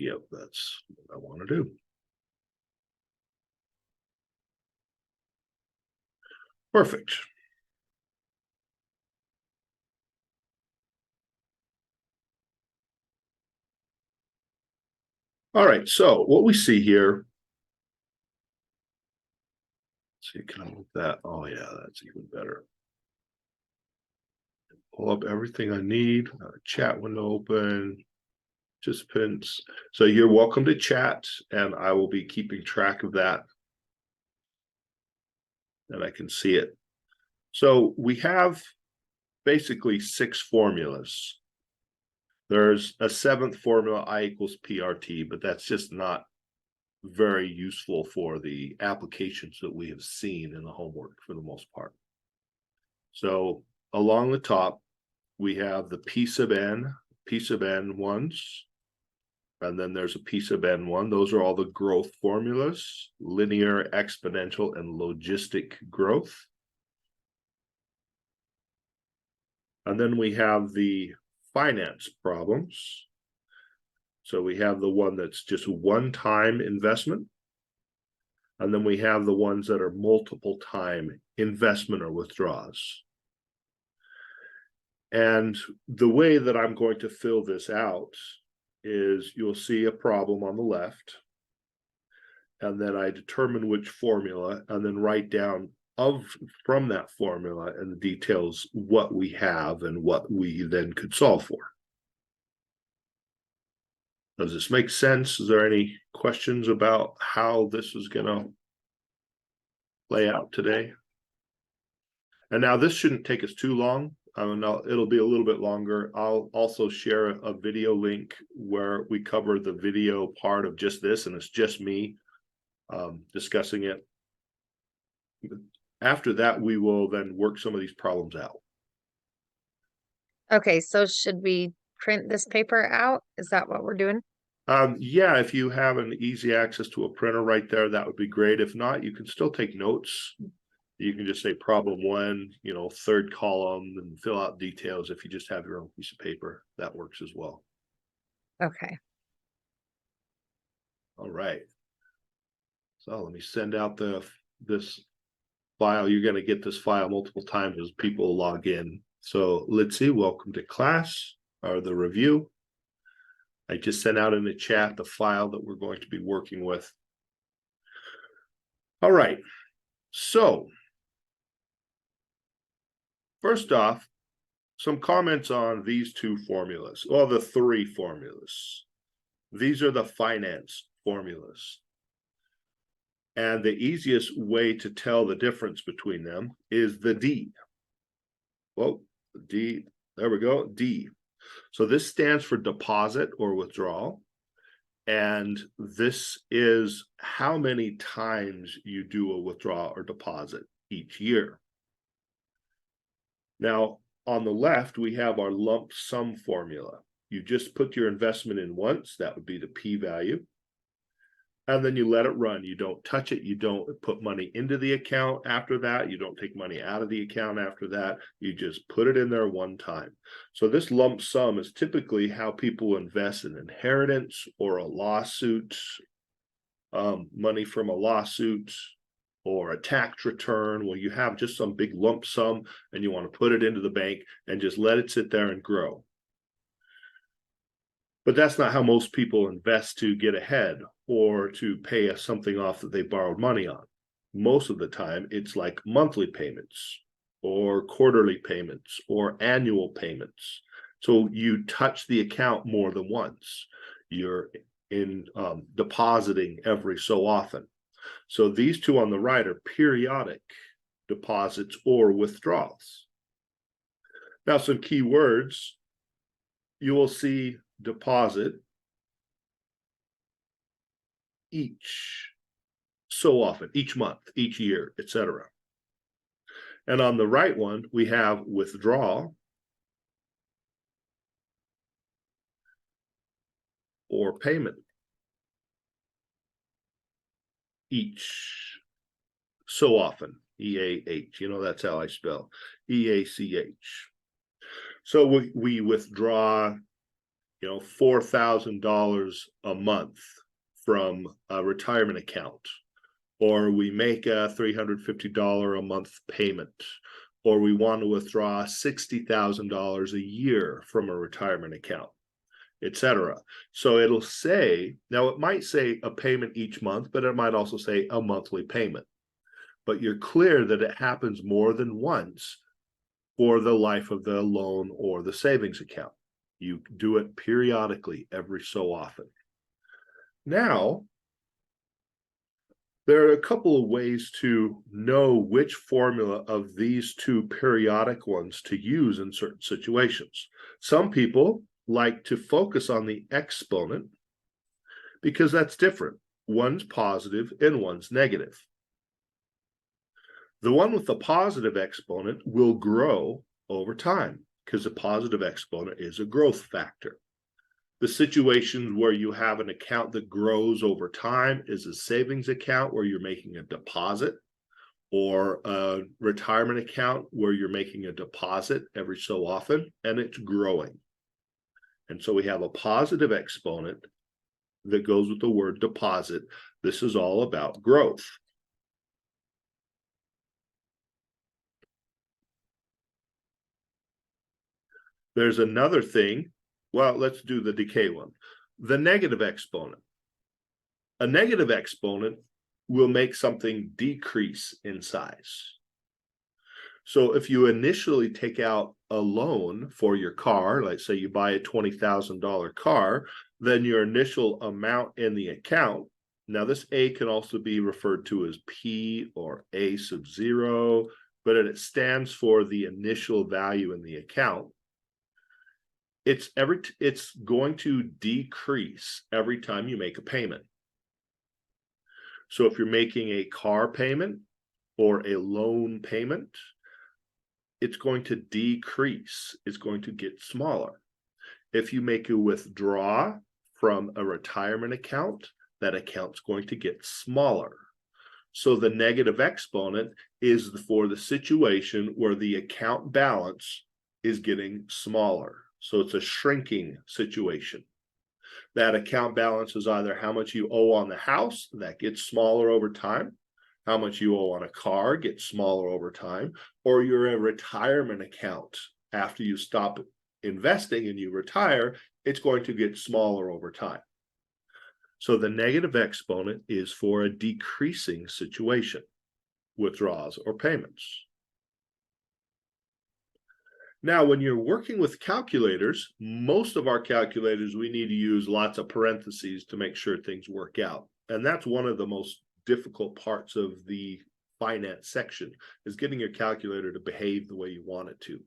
Yep, that's what I want to do. Perfect. All right, so what we see here, let's see, can I move that? Oh yeah, that's even better. Pull up everything I need, chat window open, participants. So you're welcome to chat, and I will be keeping track of that. And I can see it. So we have basically 6 formulas. There's a 7th formula, I equals PRT, but that's just not very useful for the applications that we have seen in the homework for the most part. So along the top, we have the P sub n ones, and then there's a P sub n1. Those are all the growth formulas: linear, exponential, and logistic growth. And then we have the finance problems. So we have the one that's just one-time investment. And then we have the ones that are multiple time investment or withdrawals. And the way that I'm going to fill this out is you'll see a problem on the left. And then I determine which formula and then write down from that formula and the details what we have and what we then could solve for. Does this make sense? Is there any questions about how this is going to play out today? And now this shouldn't take us too long. It'll be a little bit longer. I'll also share a video link where we cover the video part of just this, and it's just me discussing it. After that, we will then work some of these problems out. Okay, so should we print this paper out? Is that what we're doing? Yeah, if you have an easy access to a printer right there, that would be great. If not, you can still take notes. You can just say problem 1, 3rd column, and fill out details. If you just have your own piece of paper, that works as well. Okay. All right. So let me send out this file. You're going to get this file multiple times as people log in. So let's see. Welcome to class, or the review. I just sent out in the chat the file that we're going to be working with. All right. So first off, some comments on these 2 formulas, or the 3 formulas. These are the finance formulas. And the easiest way to tell the difference between them is the D. Well, D, there we go, D. So this stands for deposit or withdrawal. And this is how many times you do a withdrawal or deposit each year. Now, on the left, we have our lump sum formula. You just put your investment in once, that would be the P value. And then you let it run. You don't touch it. You don't put money into the account after that. You don't take money out of the account after that. You just put it in there one time. So this lump sum is typically how people invest in inheritance or a lawsuit, money from a lawsuit or a tax return, where you have just some big lump sum and you want to put it into the bank and just let it sit there and grow. But that's not how most people invest to get ahead or to pay something off that they borrowed money on. Most of the time, it's like monthly payments or quarterly payments or annual payments. So you touch the account more than once. You're depositing every so often. So these 2 on the right are periodic deposits or withdrawals. Now, some key words. You will see deposit each so often, each month, each year, etc. And on the right one, we have withdrawal or payment each so often, E-A-H, that's how I spell, E-A-C-H. So we withdraw $4,000 a month from a retirement account, or we make a $350 a month payment, or we want to withdraw $60,000 a year from a retirement account, etc. So it'll say, now it might say a payment each month, but it might also say a monthly payment. But you're clear that it happens more than once for the life of the loan or the savings account. You do it periodically every so often. Now, there are a couple of ways to know which formula of these two periodic ones to use in certain situations. Some people like to focus on the exponent because that's different. One's positive and one's negative. The one with the positive exponent will grow over time because the positive exponent is a growth factor. The situations where you have an account that grows over time is a savings account where you're making a deposit, or a retirement account where you're making a deposit every so often and it's growing. And so we have a positive exponent that goes with the word deposit. This is all about growth. There's another thing. Well, let's do the decay one. The negative exponent. A negative exponent will make something decrease in size. So if you initially take out a loan for your car, like say you buy a $20,000 car, then your initial amount in the account, now this A can also be referred to as P or A sub 0, but it stands for the initial value in the account. It's going to decrease every time you make a payment. So if you're making a car payment or a loan payment, it's going to decrease. It's going to get smaller. If you make a withdrawal from a retirement account, that account's going to get smaller. So the negative exponent is for the situation where the account balance is getting smaller. So it's a shrinking situation. That account balance is either how much you owe on the house, that gets smaller over time, how much you owe on a car gets smaller over time, or you're a retirement account. After you stop investing and you retire, it's going to get smaller over time. So the negative exponent is for a decreasing situation, withdrawals or payments. Now, when you're working with calculators, most of our calculators, we need to use lots of parentheses to make sure things work out. And that's one of the most difficult parts of the finance section, is getting your calculator to behave the way you want it to.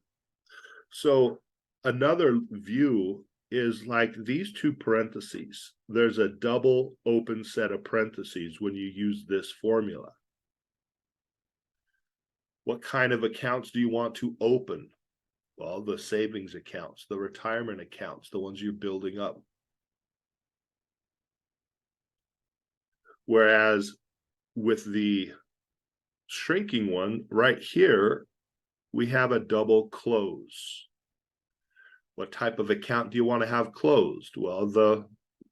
So another view is like these two parentheses. There's a double open set of parentheses when you use this formula. What kind of accounts do you want to open? Well, the savings accounts, the retirement accounts, the ones you're building up. Whereas with the shrinking one right here, we have a double close. What type of account do you want to have closed? Well, the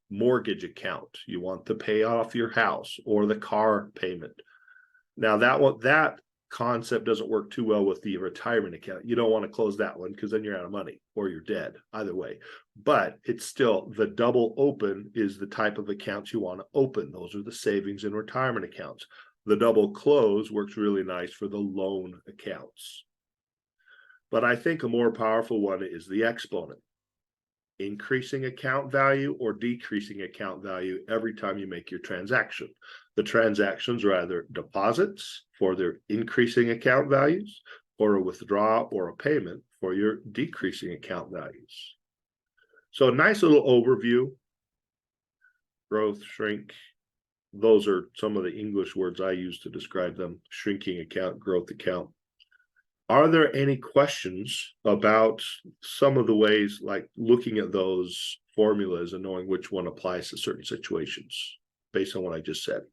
mortgage account. You want to pay off your house or the car payment. Now that concept doesn't work too well with the retirement account. You don't want to close that one because then you're out of money or you're dead, either way. But it's still, the double open is the type of accounts you want to open. Those are the savings and retirement accounts. The double close works really nice for the loan accounts. But I think a more powerful one is the exponent. Increasing account value or decreasing account value every time you make your transaction. The transactions are either deposits for their increasing account values, or a withdrawal or a payment for your decreasing account values. So a nice little overview. Growth, shrink. Those are some of the English words I use to describe them. Shrinking account, growth account. Are there any questions about some of the ways, like looking at those formulas and knowing which one applies to certain situations based on what I just said?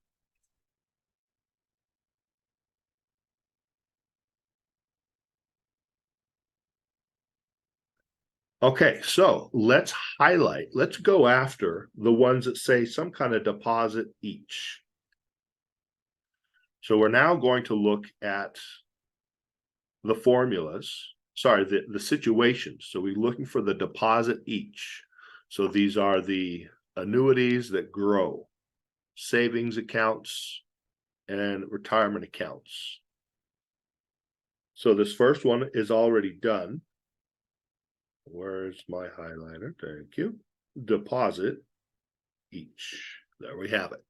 Okay, so let's go after the ones that say some kind of deposit each. So we're now going to look at the formulas, sorry, the situations. So we're looking for the deposit each. So these are the annuities that grow, savings accounts, and retirement accounts. So this first one is already done. Where's my highlighter? Thank you. Deposit each. There we have it.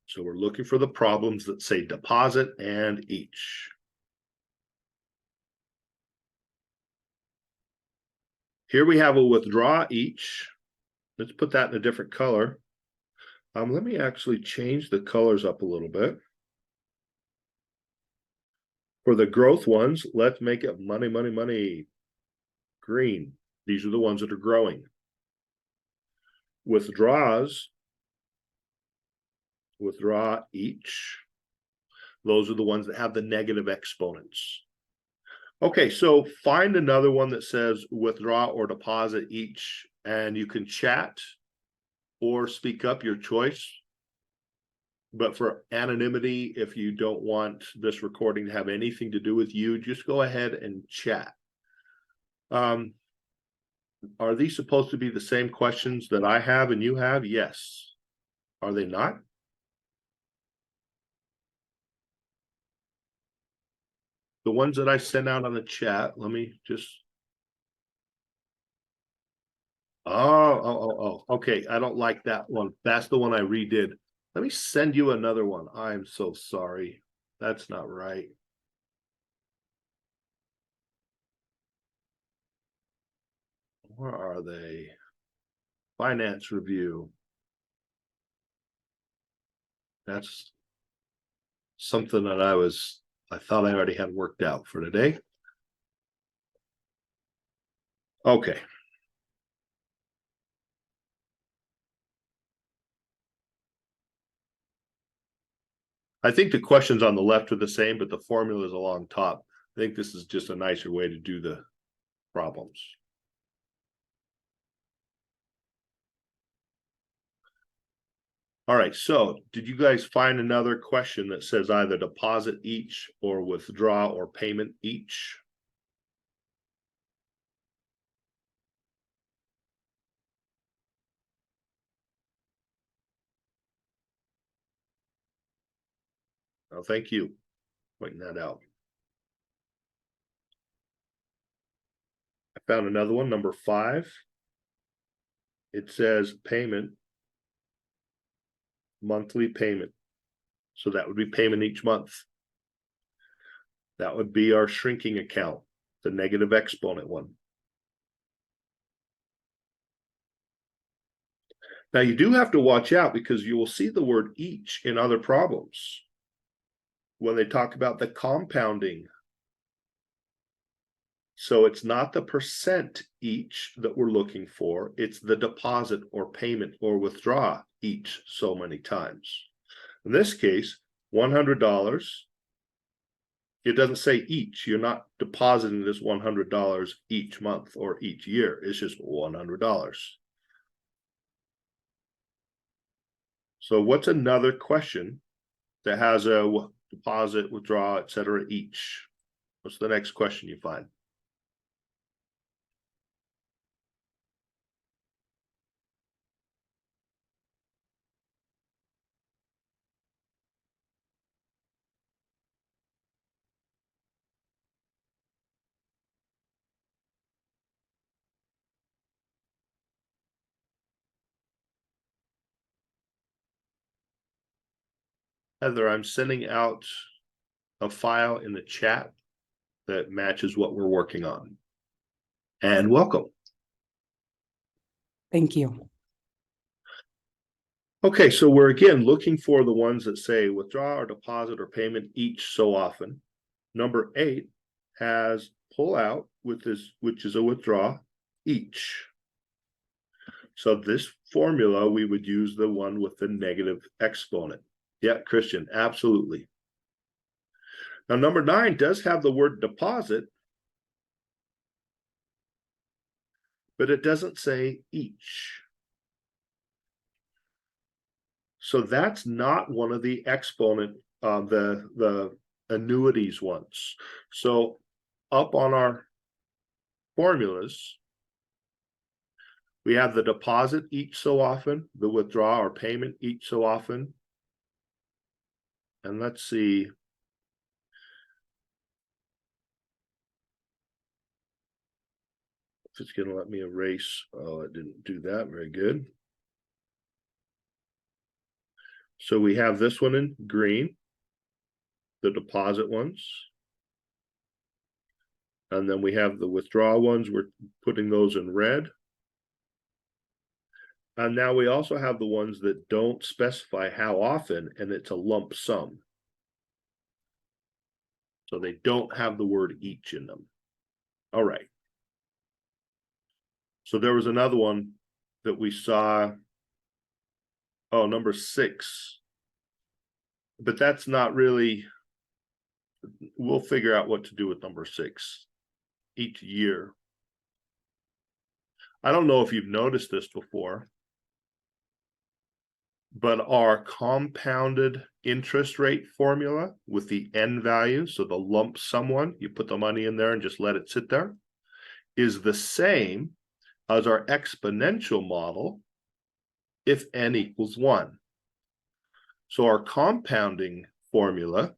So we're looking for the problems that say deposit and each. Here we have a withdraw each. Let's put that in a different color. Let me actually change the colors up a little bit. For the growth ones, let's make it money, money, money. Green. These are the ones that are growing. Withdraws, withdraw each. Those are the ones that have the negative exponents. Okay, so find another one that says withdraw or deposit each, and you can chat or speak up, your choice. But for anonymity, if you don't want this recording to have anything to do with you, just go ahead and chat. Are these supposed to be the same questions that I have and you have? Yes. Are they not? The ones that I sent out on the chat, let me just. Oh, okay. I don't like that one. That's the one I redid. Let me send you another one. I'm so sorry. That's not right. Where are they? Finance review. That's something that I thought I already had worked out for today. Okay. I think the questions on the left are the same, but the formula is along top. I think this is just a nicer way to do the problems. All right, so did you guys find another question that says either deposit each or withdraw or payment each? Oh, thank you for pointing that out. I found another one, number 5. It says payment, monthly payment. So that would be payment each month. That would be our shrinking account, the negative exponent one. Now you do have to watch out because you will see the word each in other problems when they talk about the compounding. So it's not the percent each that we're looking for, it's the deposit or payment or withdraw each so many times. In this case, $100. It doesn't say each. You're not depositing this $100 each month or each year. It's just $100. So what's another question that has a deposit, withdraw, etc. each? What's the next question you find? Heather, I'm sending out a file in the chat that matches what we're working on. And welcome. Thank you. Okay, so we're again looking for the ones that say withdraw or deposit or payment each so often. Number 8 has pull out with this, which is a withdraw each. So this formula, we would use the one with the negative exponent. Yeah, Christian, absolutely. Now, number 9 does have the word deposit, but it doesn't say each. So that's not one of the exponent, the annuities ones. So up on our formulas, we have the deposit each so often, the withdrawal or payment each so often. And let's see. If it's going to let me erase. Oh, it didn't do that. Very good. So we have this one in green, the deposit ones. And then we have the withdrawal ones. We're putting those in red. And now we also have the ones that don't specify how often, and it's a lump sum. So they don't have the word each in them. All right. So there was another one that we saw. Oh, number 6. But that's not really, we'll figure out what to do with number 6 each year. I don't know if you've noticed this before, but our compounded interest rate formula with the N value, so the lump sum one, you put the money in there and just let it sit there, is the same as our exponential model if N equals 1. So our compounding formula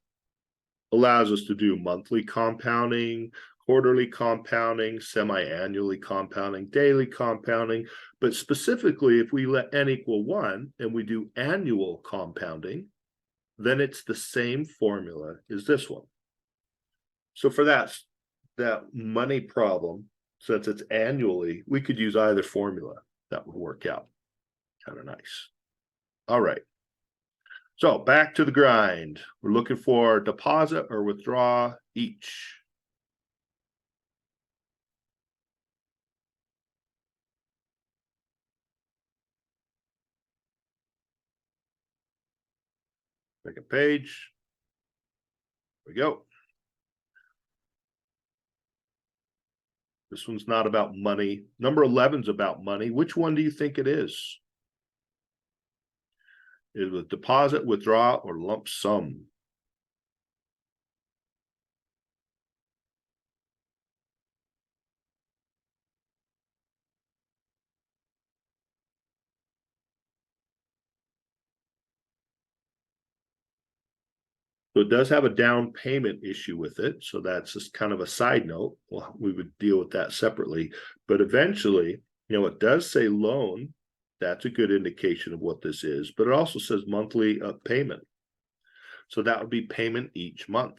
allows us to do monthly compounding, quarterly compounding, semi-annually compounding, daily compounding. But specifically, if we let N equal 1 and we do annual compounding, then it's the same formula as this one. So for that money problem, since it's annually, we could use either formula. That would work out kind of nice. All right. So back to the grind. We're looking for deposit or withdraw each. Second page. There we go. This one's not about money. Number 11 is about money. Which one do you think it is? Is it deposit, withdraw, or lump sum? So it does have a down payment issue with it. So that's just kind of a side note. Well, we would deal with that separately. But eventually, it does say loan. That's a good indication of what this is. But it also says monthly payment. So that would be payment each month.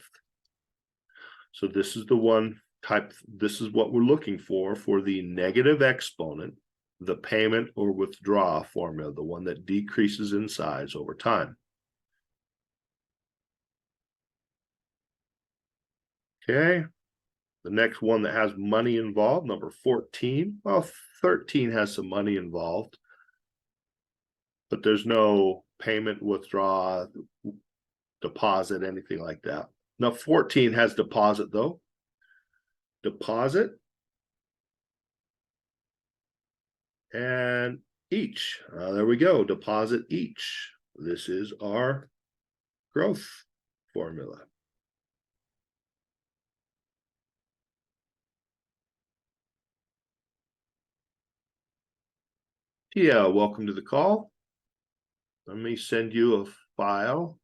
So this is the one type. This is what we're looking for the negative exponent, the payment or withdraw formula, the one that decreases in size over time. Okay, the next one that has money involved, number 14. Well, 13 has some money involved, but there's no payment, withdraw, deposit, anything like that. Now 14 has deposit though. Deposit and each. There we go, deposit each. This is our growth formula. Yeah, welcome to the call. Let me send you a file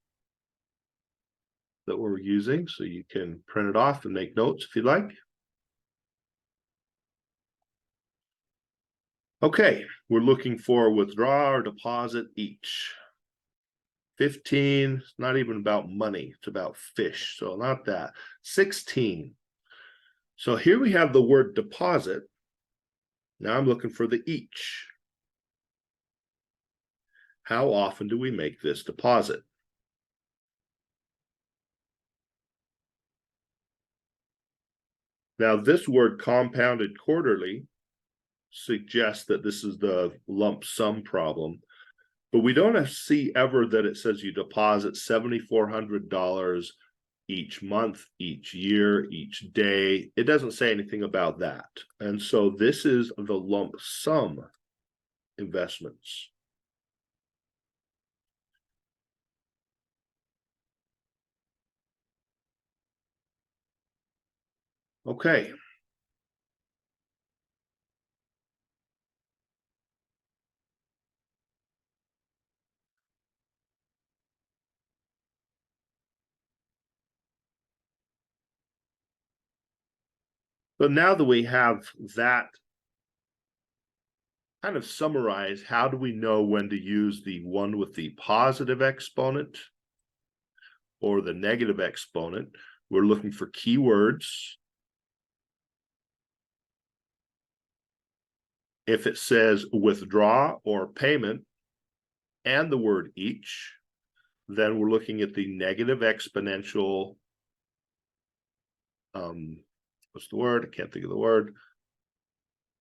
that we're using so you can print it off and make notes if you'd like. Okay, we're looking for withdraw or deposit each. 15, it's not even about money, it's about fish, so not that. 16. So here we have the word deposit. Now I'm looking for the each. How often do we make this deposit? Now this word compounded quarterly suggests that this is the lump sum problem, but we don't see ever that it says you deposit $7,400 each month, each year, each day. It doesn't say anything about that. And so this is the lump sum investments. Okay. So now that we have that kind of summarized, how do we know when to use the one with the positive exponent or the negative exponent? We're looking for keywords. If it says withdraw or payment and the word each, then we're looking at the negative exponential. What's the word? I can't think of the word.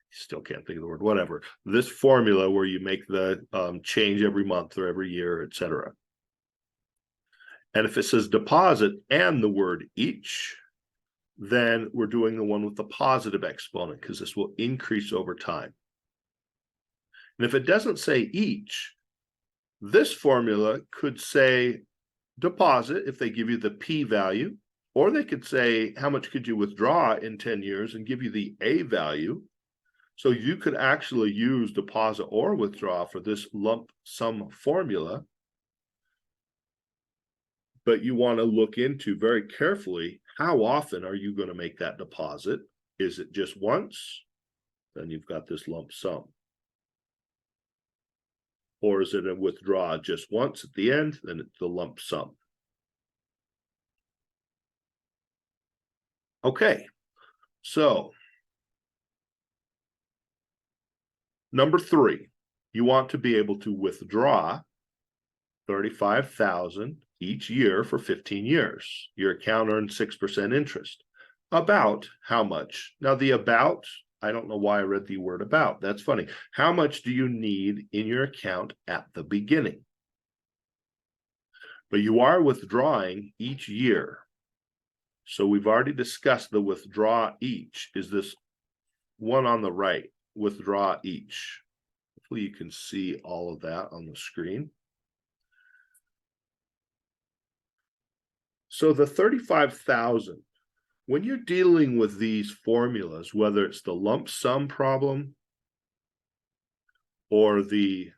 Still can't think of the word. Whatever. This formula where you make the change every month or every year, etc. And if it says deposit and the word each, then we're doing the one with the positive exponent because this will increase over time. And if it doesn't say each, this formula could say deposit if they give you the P value, or they could say how much could you withdraw in 10 years and give you the A value. So you could actually use deposit or withdraw for this lump sum formula. But you want to look into very carefully, how often are you going to make that deposit? Is it just once? Then you've got this lump sum. Or is it a withdraw just once at the end? Then it's the lump sum. Okay, so number 3, you want to be able to withdraw $35,000 each year for 15 years. Your account earns 6% interest. About how much? Now the about, I don't know why I read the word about. That's funny. How much do you need in your account at the beginning? But you are withdrawing each year. So we've already discussed the withdraw each. Is this one on the right? Withdraw each. Hopefully you can see all of that on the screen. So the 35,000, when you're dealing with these formulas, whether it's the lump sum problem or the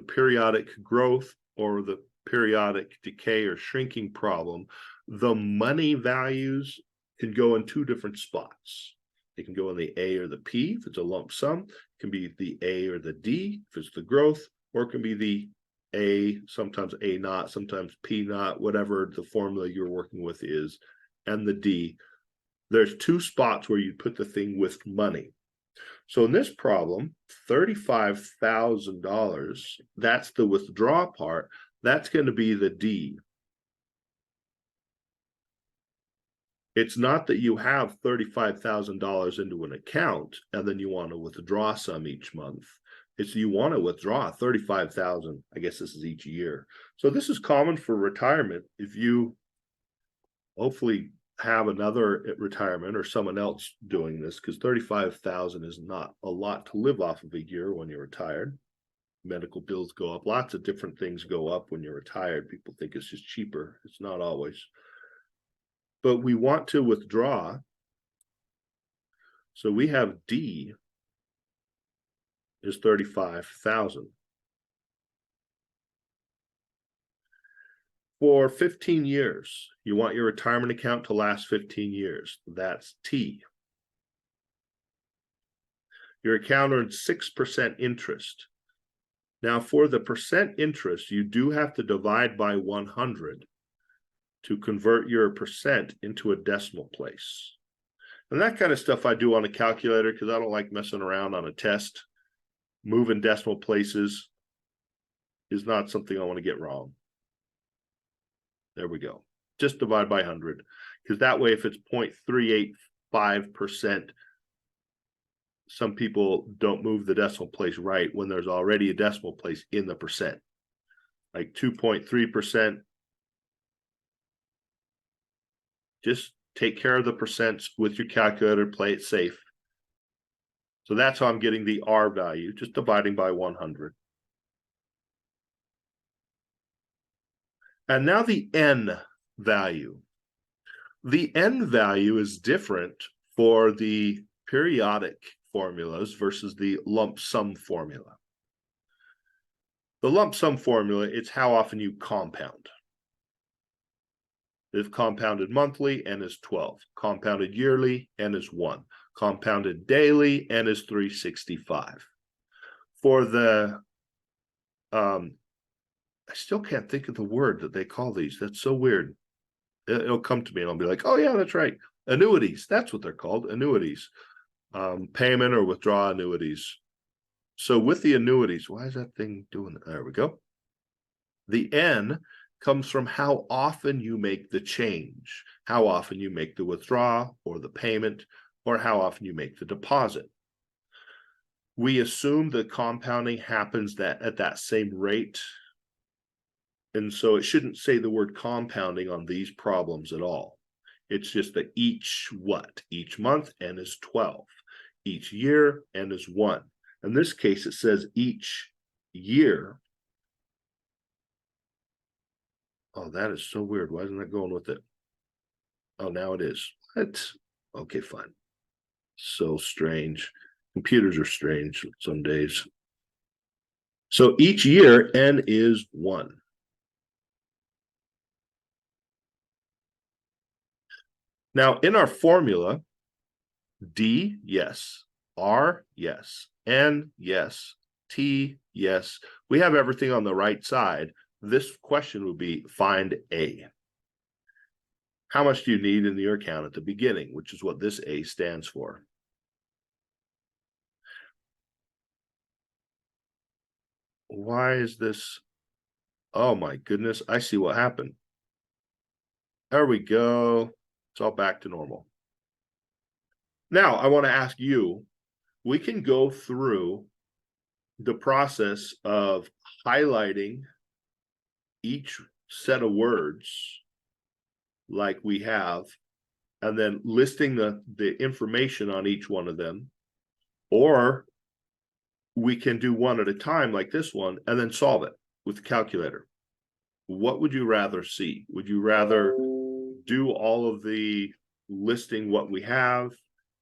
periodic growth or the periodic decay or shrinking problem, the money values can go in 2 different spots. They can go in the A or the P if it's a lump sum. It can be the A or the D if it's the growth, or it can be the A, sometimes A naught, sometimes P naught, whatever the formula you're working with is, and the D. There's 2 spots where you put the thing with money. So in this problem, $35,000, that's the withdraw part. That's going to be the D. It's not that you have $35,000 into an account and then you want to withdraw some each month. It's you want to withdraw 35,000. I guess this is each year. So this is common for retirement. If you hopefully have another at retirement or someone else doing this, because 35,000 is not a lot to live off of a year when you're retired. Medical bills go up. Lots of different things go up when you're retired. People think it's just cheaper. It's not always. But we want to withdraw. So we have D is 35,000. For 15 years, you want your retirement account to last 15 years. That's T. Your account earns 6% interest. Now, for the percent interest, you do have to divide by 100 to convert your percent into a decimal place. And that kind of stuff I do on a calculator because I don't like messing around on a test. Moving decimal places is not something I want to get wrong. There we go. Just divide by 100, because that way, if it's 0.385%, some people don't move the decimal place right when there's already a decimal place in the percent. Like 2.3%, Just take care of the percents with your calculator, play it safe. So that's how I'm getting the R value, just dividing by 100. And now the N value. The N value is different for the periodic formulas versus the lump sum formula. The lump sum formula, it's how often you compound. If compounded monthly, N is 12. Compounded yearly, N is 1. Compounded daily, N is 365. For the, I still can't think of the word that they call these. That's so weird. It'll come to me and I'll be like, oh yeah, that's right. Annuities, that's what they're called, annuities. Payment or withdraw annuities. So with the annuities, why is that thing doing that? There we go. The N comes from how often you make the change, how often you make the withdrawal or the payment, or how often you make the deposit. We assume the compounding happens at that same rate. And so it shouldn't say the word compounding on these problems at all. It's just that each month, N is 12. Each year, N is 1. In this case, it says each year. Oh, that is so weird. Why isn't that going with it? Oh, now it is. What? Okay, fine. So strange. Computers are strange some days. So each year, N is 1. Now, in our formula, D, yes. R, yes. N, yes. T, yes. We have everything on the right side. This question would be find A. How much do you need in your account at the beginning, which is what this A stands for. Why is this? Oh my goodness, I see what happened. There we go. It's all back to normal. Now, I want to ask you, we can go through the process of highlighting each set of words like we have, and then listing the information on each one of them, or we can do one at a time like this one and then solve it with the calculator. What would you rather see? Would you rather do all of the listing what we have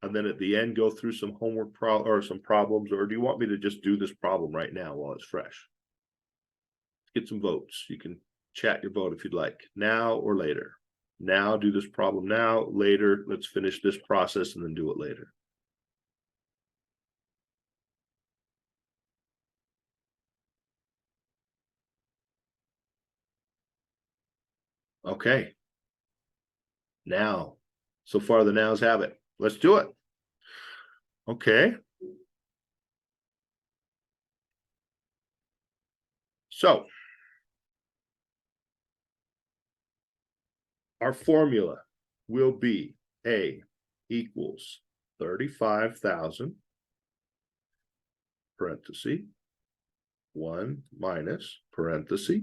and then at the end go through some homework or some problems, or do you want me to just do this problem right now while it's fresh? Get some votes. You can chat your vote if you'd like, now or later. Now, do this problem now. Later, let's finish this process and then do it later. Okay. Now, so far the nows have it. Let's do it. Okay. So our formula will be A equals 35,000 parenthesis 1 minus parenthesis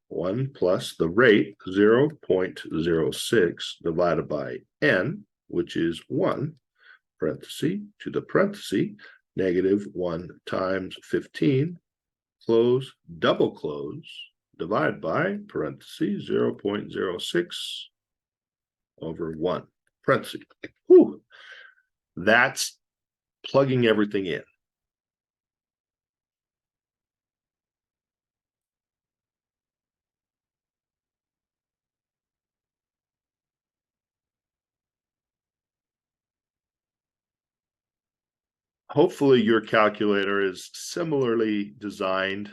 1 plus the rate 0.06 divided by n, which is 1 parenthesis to the parenthesis -1 times 15 close double close divide by parenthesis 0.06 over 1 parenthesis. Whew. That's plugging everything in. Hopefully your calculator is similarly designed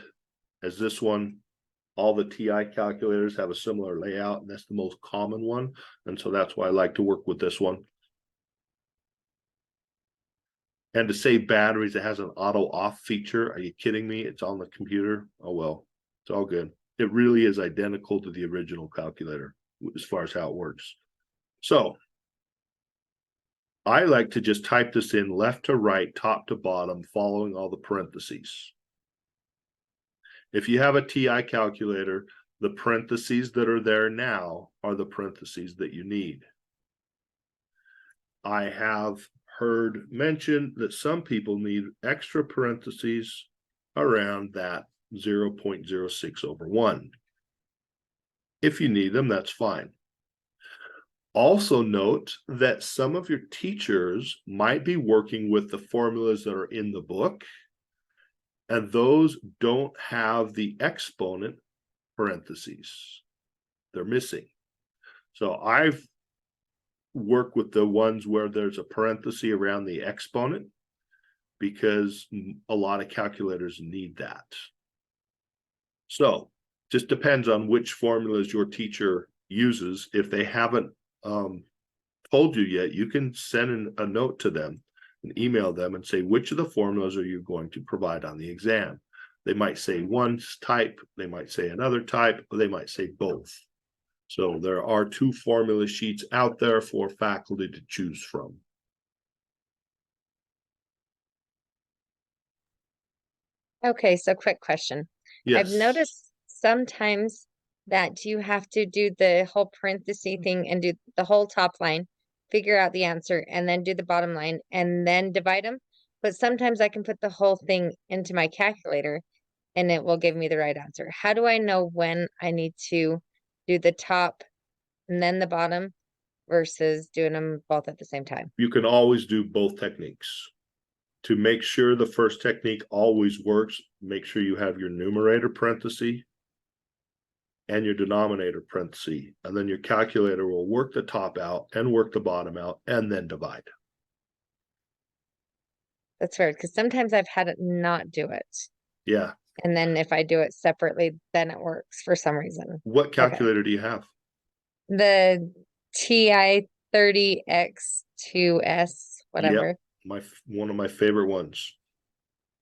as this one. All the TI calculators have a similar layout, and that's the most common one. And so that's why I like to work with this one. And to save batteries, it has an auto off feature. Are you kidding me? It's on the computer. Oh, well, it's all good. It really is identical to the original calculator as far as how it works. So I like to just type this in left to right, top to bottom, following all the parentheses. If you have a TI calculator, the parentheses that are there now are the parentheses that you need. I have heard mentioned that some people need extra parentheses around that 0.06 over 1. If you need them, that's fine. Also note that some of your teachers might be working with the formulas that are in the book, and those don't have the exponent parentheses. They're missing. So I've worked with the ones where there's a parenthesis around the exponent because a lot of calculators need that. So just depends on which formulas your teacher uses. If they haven't told you yet, you can send a note to them and email them and say, which of the formulas are you going to provide on the exam? They might say one type, they might say another type, or they might say both. So there are 2 formula sheets out there for faculty to choose from. Okay, so quick question. Yes. I've noticed sometimes that you have to do the whole parenthesis thing and do the whole top line, figure out the answer, and then do the bottom line and then divide them. But sometimes I can put the whole thing into my calculator and it will give me the right answer. How do I know when I need to do the top and then the bottom versus doing them both at the same time? You can always do both techniques. To make sure the first technique always works, make sure you have your numerator parenthesis and your denominator parenthesis, and then your calculator will work the top out and work the bottom out and then divide. That's weird because sometimes I've had it not do it. Yeah. And then if I do it separately, then it works for some reason. What calculator do you have? The TI 30X2S, whatever. Yep, one of my favorite ones.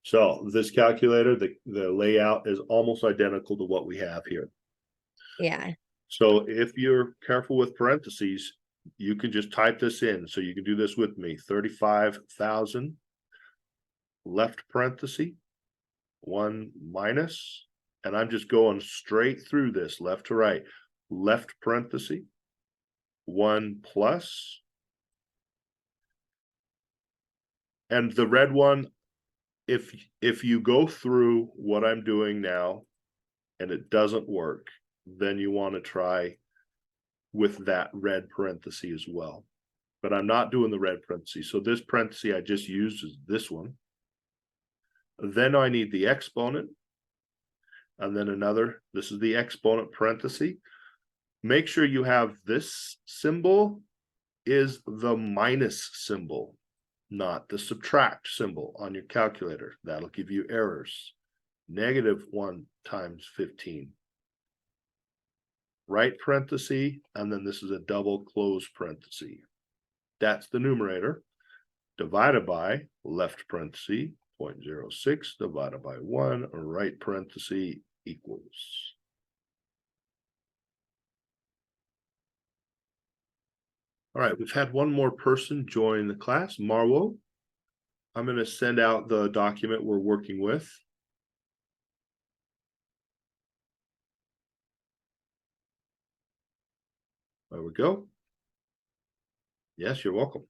So this calculator, the layout is almost identical to what we have here. Yeah. So if you're careful with parentheses, you can just type this in. So you can do this with me. 35,000 left parenthesis, 1 minus, and I'm just going straight through this left to right. Left parenthesis, 1 plus, and the red one, if you go through what I'm doing now and it doesn't work, then you want to try with that red parenthesis as well. But I'm not doing the red parenthesis. So this parenthesis I just used is this one. Then I need the exponent. And then another, this is the exponent parenthesis. Make sure you have this symbol is the minus symbol, not the subtract symbol on your calculator. That'll give you errors. -1 times 15. Right parenthesis, and then this is a double close parenthesis. That's the numerator. Divided by left parenthesis, 0.06 divided by 1, right parenthesis equals. All right, we've had one more person join the class, Marwo. I'm going to send out the document we're working with. There we go. Yes, you're welcome.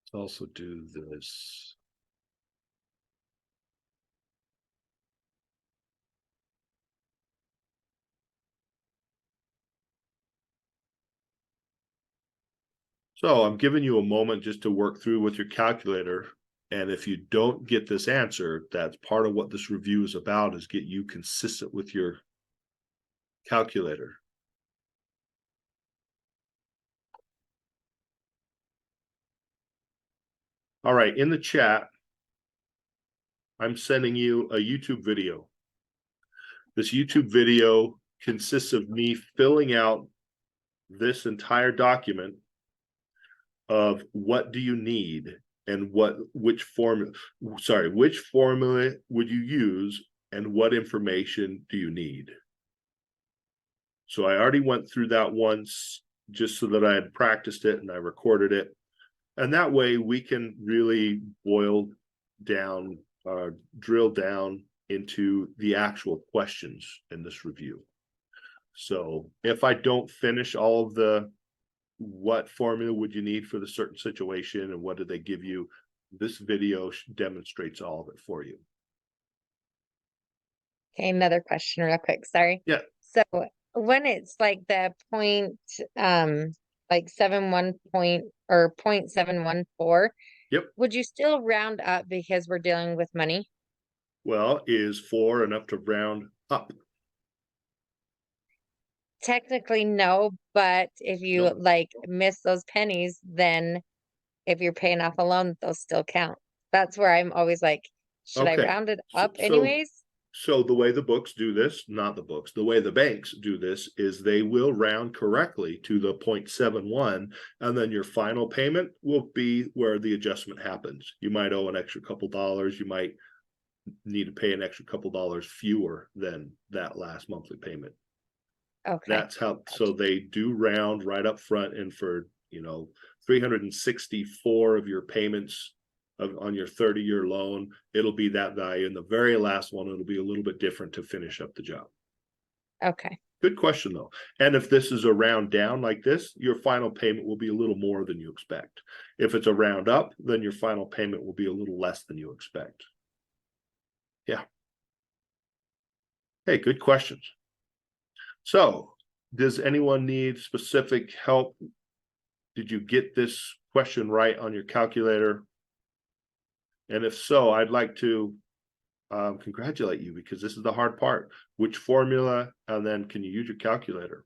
Let's also do this. So I'm giving you a moment just to work through with your calculator. And if you don't get this answer, that's part of what this review is about, is get you consistent with your calculator. All right, in the chat, I'm sending you a YouTube video. This YouTube video consists of me filling out this entire document of what do you need and which formula would you use and what information do you need. So I already went through that once just so that I had practiced it and I recorded it. And that way we can really drill down into the actual questions in this review. So if I don't finish all of the, what formula would you need for the certain situation and what did they give you, this video demonstrates all of it for you. Okay, another question real quick. Sorry. Yeah. So when it's like the point, like 71 point or 0.714, Yep. would you still round up because we're dealing with money? Well, is 4 enough to round up? Technically, no, but if you No. like miss those pennies, then if you're paying off a loan, they'll still count. That's where I'm always like, should I Okay. round it So, up anyways? so the way the books do this, not the books, the way the banks do this is they will round correctly to the 0.71, and then your final payment will be where the adjustment happens. You might owe an extra couple dollars. You might need to pay an extra couple dollars fewer than that last monthly payment. Okay. That's how, so they do round right up front, and for, 364 of your payments on your 30-year loan, it'll be that value, and the very last one, it'll be a little bit different to finish up the job. Okay. Good question though. And if this is a round down like this, your final payment will be a little more than you expect. If it's a round up, then your final payment will be a little less than you expect. Yeah. Hey, good questions. So, does anyone need specific help? Did you get this question right on your calculator? And if so, I'd like to congratulate you, because this is the hard part. Which formula, and then can you use your calculator?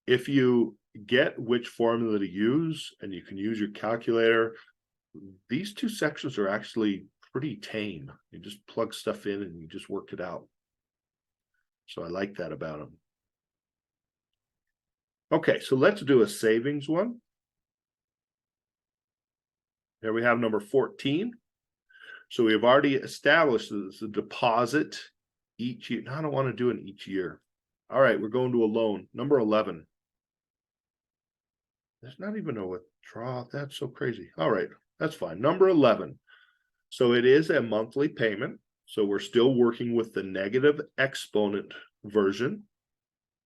If you get which formula to use and you can use your calculator, these two sections are actually pretty tame. You just plug stuff in and you just work it out. So I like that about them. Okay, so let's do a savings one. Here we have number 14. So we have already established that it's a deposit each year. No, I don't want to do it each year. All right, we're going to a loan. Number 11. There's not even a withdrawal. That's so crazy. All right, that's fine. Number 11. So it is a monthly payment. So we're still working with the negative exponent version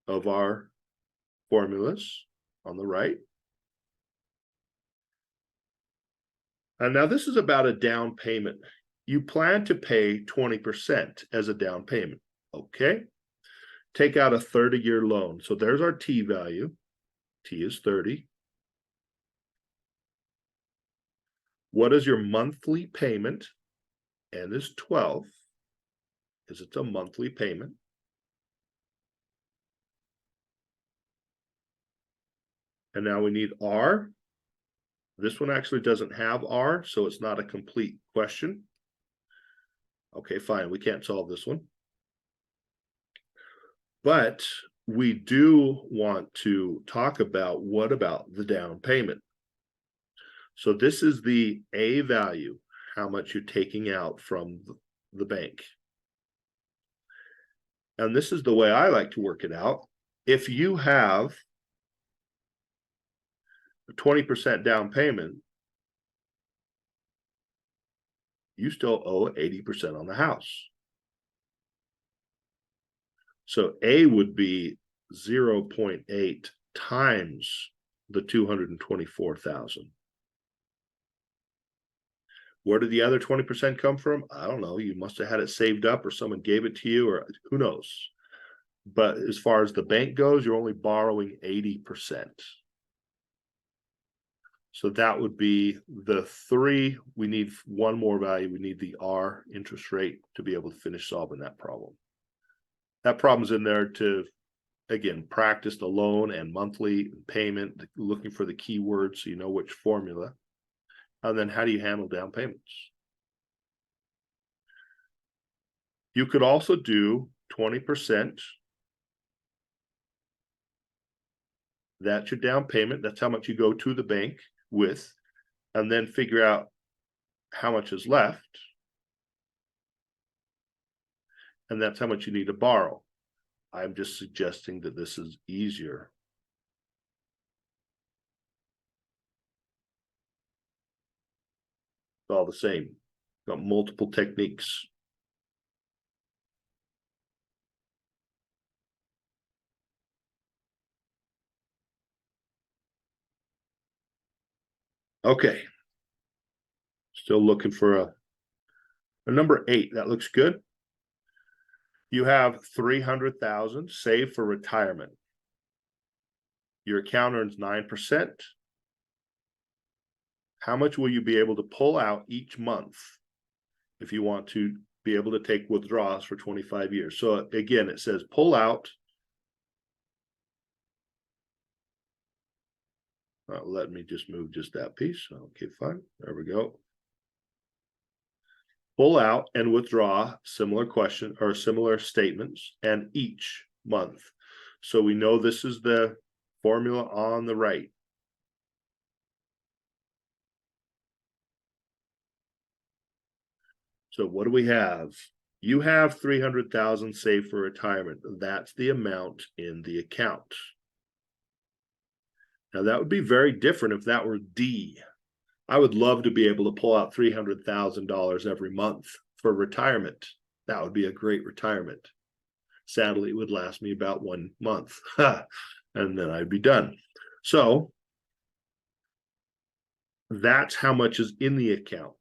of our formulas on the right. And now this is about a down payment. You plan to pay 20% as a down payment. Okay. Take out a 30-year loan. So there's our T value. T is 30. What is your monthly payment? N is 12, because it's a monthly payment. And now we need R. This one actually doesn't have R, so it's not a complete question. Okay, fine. We can't solve this one. But we do want to talk about, what about the down payment? So this is the A value, how much you're taking out from the bank. And this is the way I like to work it out. If you have a 20% down payment, you still owe 80% on the house. So A would be 0.8 times the 224,000. Where did the other 20% come from? I don't know. You must have had it saved up, or someone gave it to you, or who knows. But as far as the bank goes, you're only borrowing 80%. So that would be the 3. We need one more value. We need the R, interest rate, to be able to finish solving that problem. That problem's in there to, again, practice the loan and monthly payment, looking for the keywords so you know which formula. And then how do you handle down payments? You could also do 20%. That's your down payment. That's how much you go to the bank with, and then figure out how much is left. And that's how much you need to borrow. I'm just suggesting that this is easier. It's all the same. Got multiple techniques. Okay. Still looking for a number 8. That looks good. You have 300,000 saved for retirement. Your account earns 9%. How much will you be able to pull out each month if you want to be able to take withdrawals for 25 years? So again, it says pull out. Let me just move just that piece. Okay, fine. There we go. Pull out and withdraw similar question or similar statements and each month. So we know this is the formula on the right. So what do we have? You have 300,000 saved for retirement. That's the amount in the account. Now that would be very different if that were D. I would love to be able to pull out $300,000 every month for retirement. That would be a great retirement. Sadly, it would last me about 1 month, and then I'd be done. So that's how much is in the account.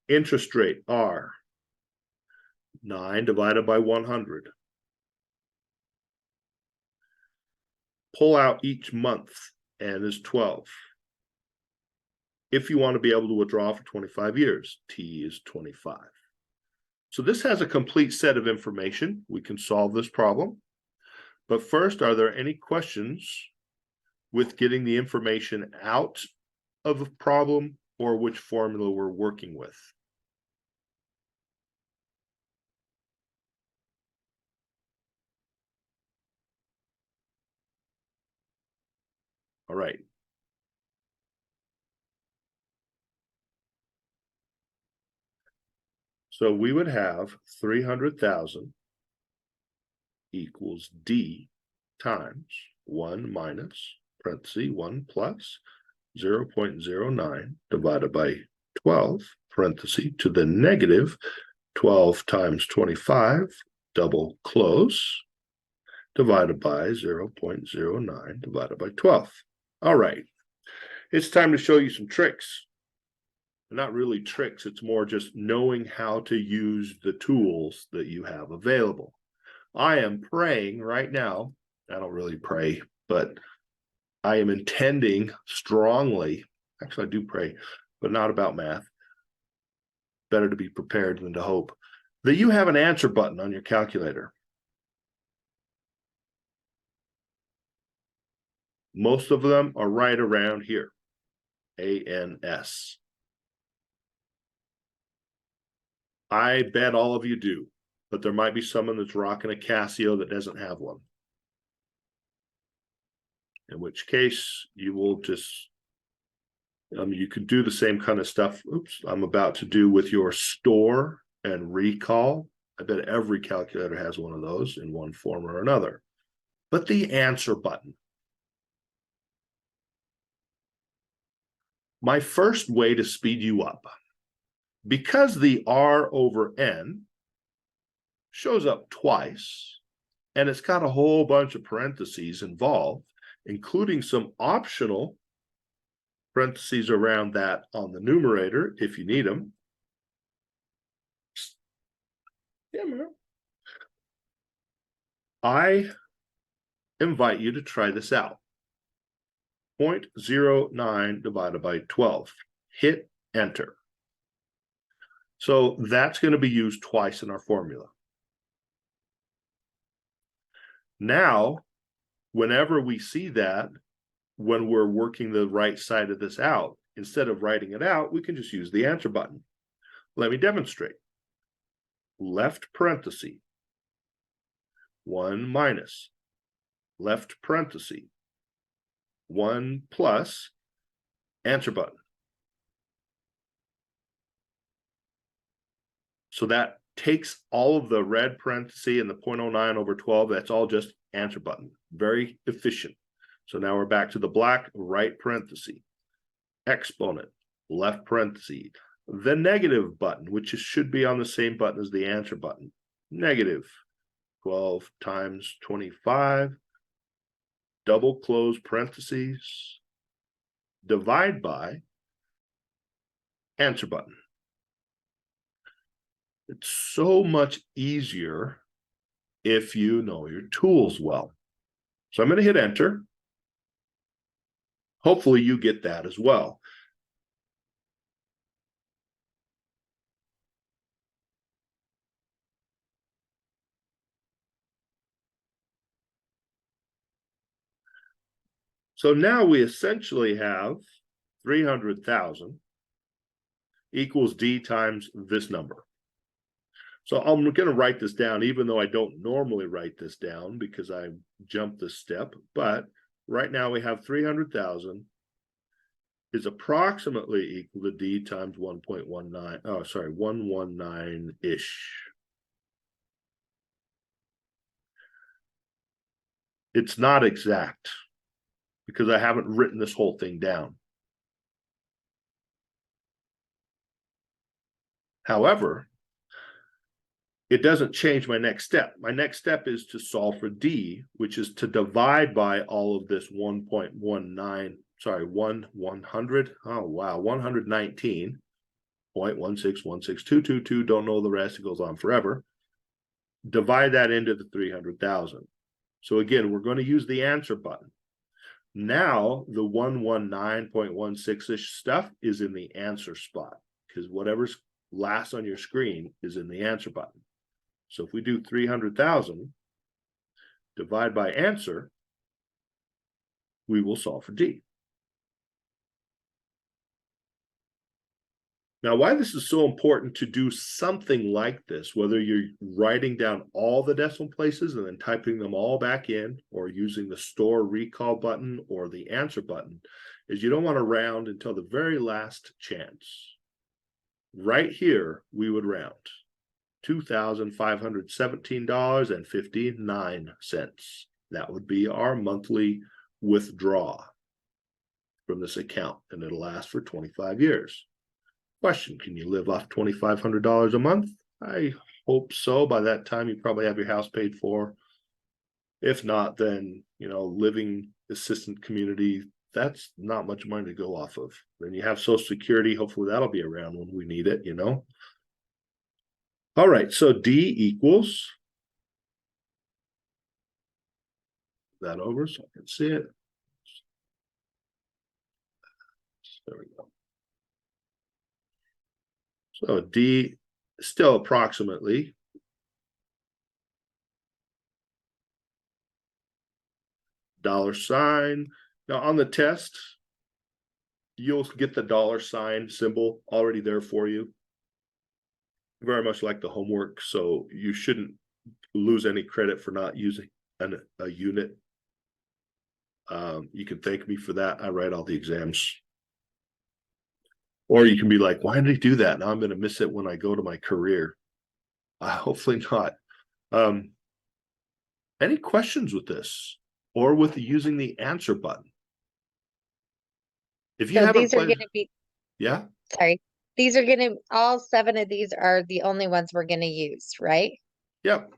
Interest rate R, 9 divided by 100. Pull out each month, and is 12. If you want to be able to withdraw for 25 years, T is 25. So this has a complete set of information. We can solve this problem. But first, are there any questions with getting the information out of a problem or which formula we're working with? All right. So we would have 300,000 equals D times 1 minus parenthesis 1 plus 0.09 divided by 12 parenthesis to the negative 12 times 25 double close divided by 0.09 divided by 12. All right. It's time to show you some tricks. Not really tricks, it's more just knowing how to use the tools that you have available. I am praying right now. I don't really pray, but I am intending strongly, actually I do pray, but not about math. Better to be prepared than to hope, that you have an answer button on your calculator. Most of them are right around here, ANS. I bet all of you do, but there might be someone that's rocking a Casio that doesn't have one. In which case, you will just, you could do the same kind of stuff, I'm about to do with your store and recall. I bet every calculator has one of those in one form or another. But the answer button. My first way to speed you up, because the R over N shows up twice, and it's got a whole bunch of parentheses involved, including some optional parentheses around that on the numerator if you need them. Yeah, man. I invite you to try this out. 0.09 divided by 12. Hit enter. So that's going to be used twice in our formula. Now, whenever we see that, when we're working the right side of this out, instead of writing it out, we can just use the answer button. Let me demonstrate. Left parenthesis, 1 minus, left parenthesis, 1 plus, answer button. So that takes all of the red parenthesis and the 0.09 over 12. That's all just answer button. Very efficient. So now we're back to the black right parenthesis, exponent, left parenthesis, the negative button, which should be on the same button as the answer button. Negative 12 times 25, double close parentheses, divide by answer button. It's so much easier if you know your tools well. So I'm going to hit enter. Hopefully you get that as well. So now we essentially have 300,000 equals D times this number. So I'm going to write this down, even though I don't normally write this down because I jumped this step. But right now we have 300,000 is approximately equal to D times 1.19. Oh, sorry, 119-ish. It's not exact because I haven't written this whole thing down. However, it doesn't change my next step. My next step is to solve for D, which is to divide by all of this 1.19, sorry, 100. Oh, wow, 119.1616222. Don't know the rest. It goes on forever. Divide that into the 300,000. So again, we're going to use the answer button. Now the 119.16-ish stuff is in the answer spot because whatever's last on your screen is in the answer button. So if we do 300,000 divide by answer, we will solve for D. Now, why this is so important to do something like this, whether you're writing down all the decimal places and then typing them all back in, or using the store recall button or the answer button, is you don't want to round until the very last chance. Right here, we would round $2,517.59. That would be our monthly withdraw from this account, and it'll last for 25 years. Question, can you live off $2,500 a month? I hope so. By that time, you probably have your house paid for. If not, then, living assistant community, that's not much money to go off of. Then you have Social Security. Hopefully that'll be around when we need it, All right, so D equals that over so I can see it. There we go. So D still approximately $. Now on the test, you'll get the $ symbol already there for you. Very much like the homework, so you shouldn't lose any credit for not using a unit. You can thank me for that. I write all the exams. Or you can be like, why did he do that? Now I'm going to miss it when I go to my career. Hopefully not. Any questions with this or with using the answer button? If you So haven't these are played, going to be, yeah, sorry, these are going to, all 7 of these are the only ones we're going to use, right? yep.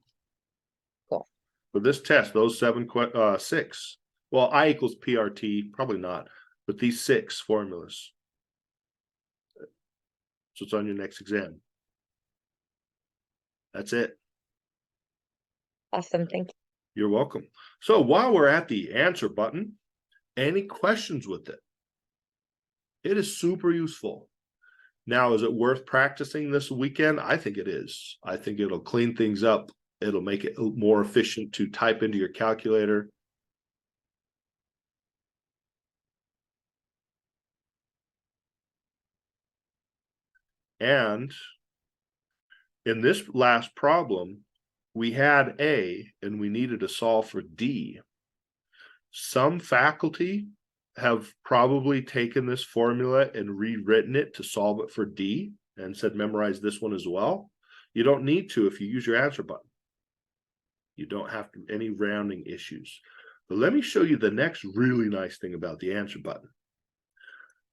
Cool. For this test, those 6. Well, I equals PRT, probably not, but these 6 formulas. So it's on your next exam. That's it. Awesome. Thank you. You're welcome. So while we're at the answer button, any questions with it? It is super useful. Now, is it worth practicing this weekend? I think it is. I think it'll clean things up. It'll make it more efficient to type into your calculator. And in this last problem, we had A and we needed to solve for D. Some faculty have probably taken this formula and rewritten it to solve it for D and said memorize this one as well. You don't need to if you use your answer button. You don't have any rounding issues. But let me show you the next really nice thing about the answer button.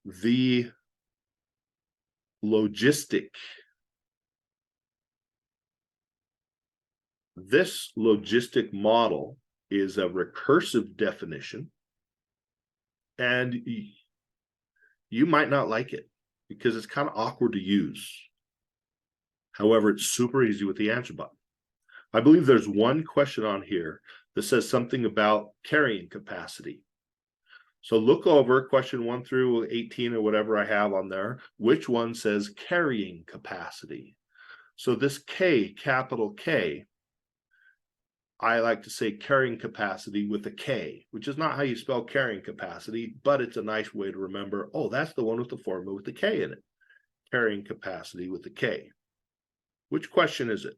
The logistic. This logistic model is a recursive definition, and you might not like it. because it's kind of awkward to use. However, it's super easy with the answer button. I believe there's one question on here that says something about carrying capacity. So look over question 1 through 18 or whatever I have on there. Which one says carrying capacity? So this K, capital K, I like to say carrying capacity with a K, which is not how you spell carrying capacity, but it's a nice way to remember, oh, that's the one with the formula with the K in it. Carrying capacity with the K. Which question is it?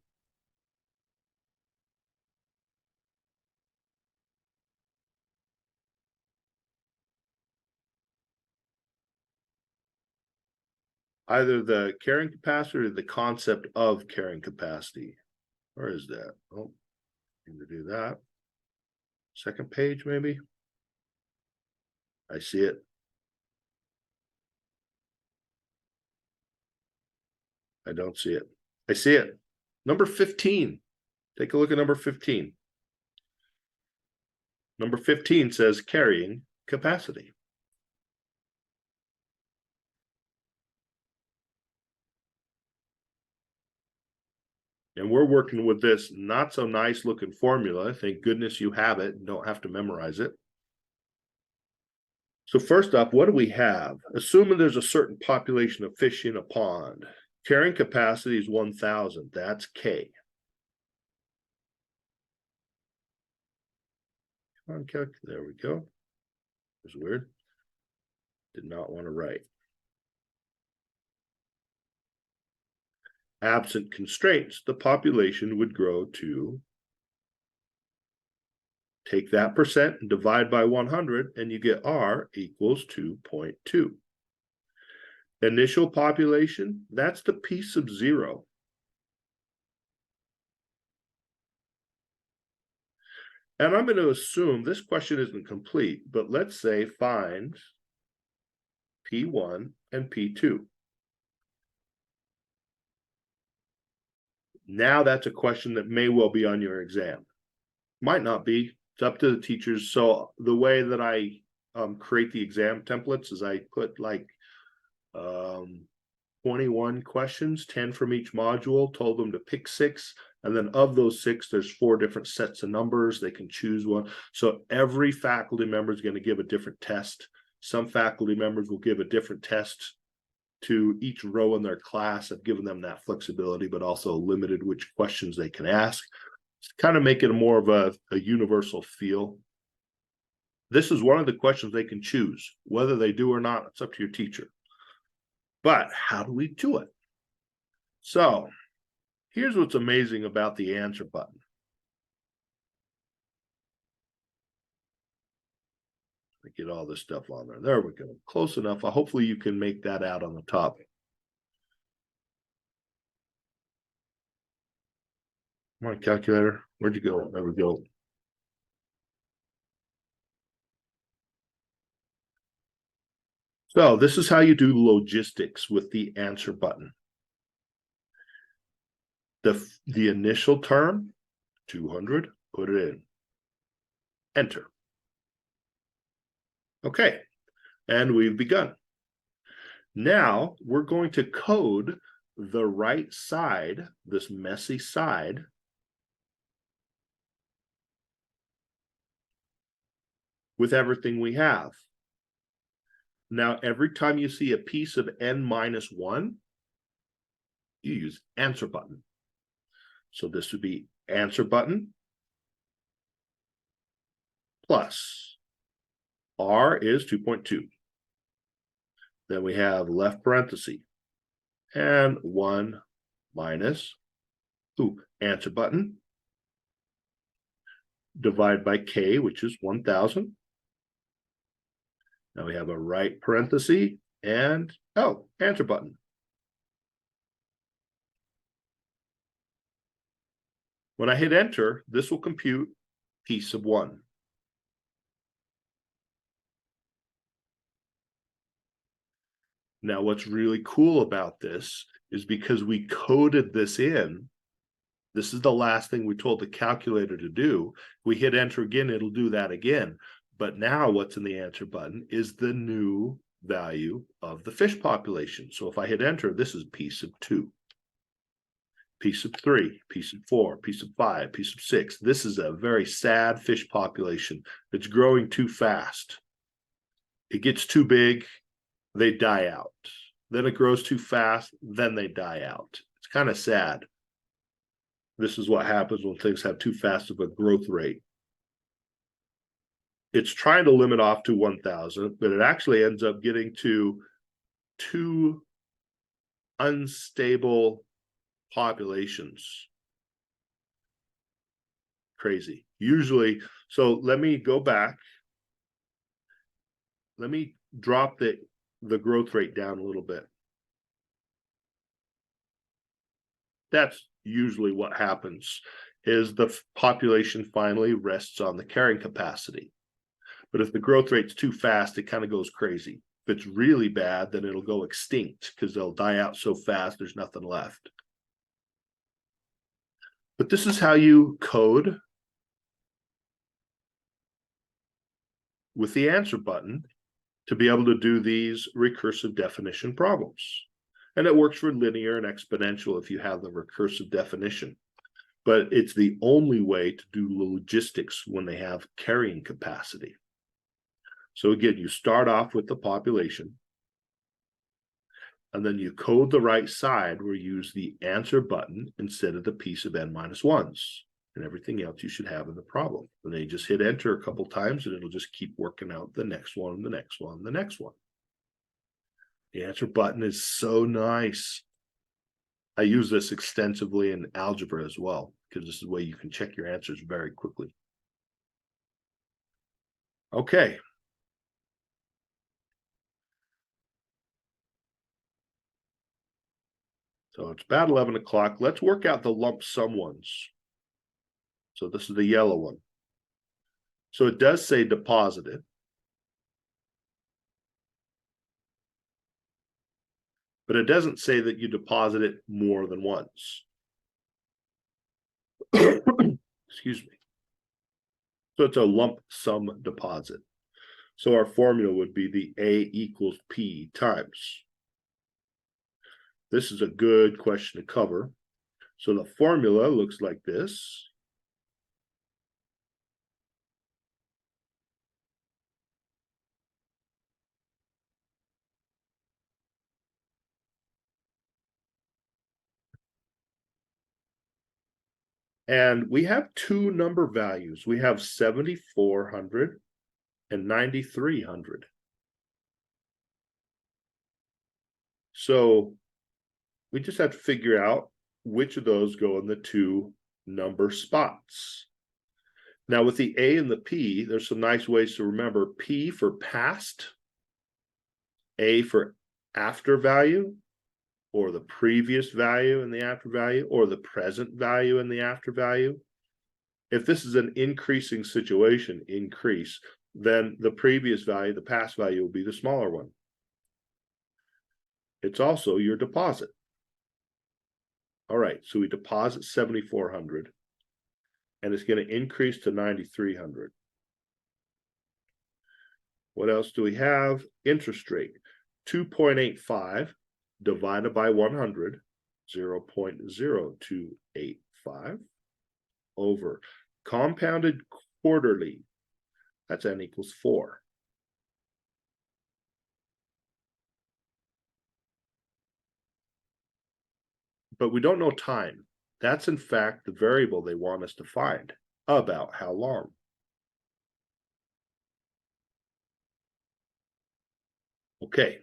Either the carrying capacity or the concept of carrying capacity. Where is that? Oh, need to do that. Second page, maybe. I see it. I don't see it. I see it. Number 15. Take a look at number 15. Number 15 says carrying capacity. And we're working with this not so nice looking formula. Thank goodness you have it and don't have to memorize it. So first up, what do we have? Assuming there's a certain population of fish in a pond. Carrying capacity is 1,000. That's K. Come on, calc. There we go. It's weird. Did not want to write. Absent constraints, the population would grow to, take that percent and divide by 100, and you get R equals 2.2. Initial population, that's the P sub 0. And I'm going to assume this question isn't complete, but let's say find P1 and P2. Now that's a question that may well be on your exam. Might not be. It's up to the teachers. So the way that I create the exam templates is I put like 21 questions, 10 from each module, told them to pick 6. And then of those 6, there's 4 different sets of numbers. They can choose one. So every faculty member is going to give a different test. Some faculty members will give a different test to each row in their class. I've given them that flexibility, but also limited which questions they can ask. Kind of make it more of a universal feel. This is one of the questions they can choose. Whether they do or not, it's up to your teacher. But how do we do it? So here's what's amazing about the answer button. Get all this stuff on there. There we go. Close enough. Hopefully you can make that out on the top. Come on, calculator. Where'd you go? There we go. So this is how you do logistics with the answer button. The initial term, 200, put it in. Enter. Okay, and we've begun. Now we're going to code the right side, this messy side, with everything we have. Now, every time you see a piece of n minus 1, you use answer button. So this would be answer button plus R is 2.2. Then we have left parenthesis and 1 minus answer button divide by K, which is 1,000. Now we have a right parenthesis and answer button. When I hit enter, this will compute P sub 1. Now, what's really cool about this is because we coded this in, this is the last thing we told the calculator to do. We hit enter again, it'll do that again. But now what's in the answer button is the new value of the fish population. So if I hit enter, this is P sub 2. P sub 3, P sub 4, P sub 5, P sub 6. This is a very sad fish population. It's growing too fast. It gets too big, they die out. Then it grows too fast, then they die out. It's kind of sad. This is what happens when things have too fast of a growth rate. It's trying to limit off to 1,000, but it actually ends up getting to 2 unstable populations. Crazy. Usually, so let me go back. Let me drop the growth rate down a little bit. That's usually what happens, is the population finally rests on the carrying capacity. But if the growth rate's too fast, it kind of goes crazy. If it's really bad, then it'll go extinct because they'll die out so fast, there's nothing left. But this is how you code with the answer button to be able to do these recursive definition problems. And it works for linear and exponential if you have the recursive definition. But it's the only way to do logistics when they have carrying capacity. So again, you start off with the population, and then you code the right side where you use the answer button instead of the P sub n minus 1s, and everything else you should have in the problem. And then you just hit enter a couple times, and it'll just keep working out the next one, the next one, the next one. The answer button is so nice. I use this extensively in algebra as well, because this is the way you can check your answers very quickly. Okay. So it's about 11 o'clock. Let's work out the lump sum ones. So this is the yellow one. So it does say deposited. But it doesn't say that you deposit it more than once. Excuse me. So it's a lump sum deposit. So our formula would be the A equals P times. This is a good question to cover. So the formula looks like this. And we have 2 number values. We have 7,400 and 9,300. So we just have to figure out which of those go in the 2 number spots. Now with the A and the P, there's some nice ways to remember. P for past, A for after value, or the previous value in the after value, or the present value in the after value. If this is an increasing situation, increase, then the previous value, the past value, will be the smaller one. It's also your deposit. All right, so we deposit 7,400, and it's going to increase to 9,300. What else do we have? Interest rate, 2.85 divided by 100, 0.0285, over compounded quarterly, that's n equals 4. But we don't know time. That's in fact the variable they want us to find, about how long. Okay.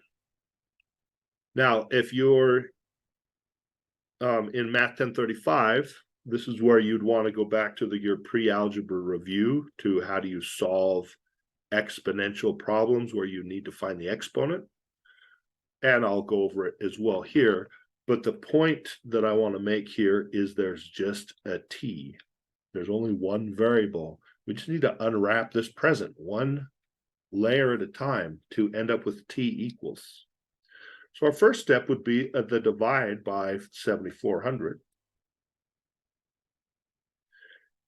Now, if you're in Math 1035, this is where you'd want to go back to your pre-algebra review to how do you solve exponential problems where you need to find the exponent. And I'll go over it as well here. But the point that I want to make here is there's just a t. There's only one variable. We just need to unwrap this present one layer at a time to end up with t equals. So our first step would be the divide by 7,400.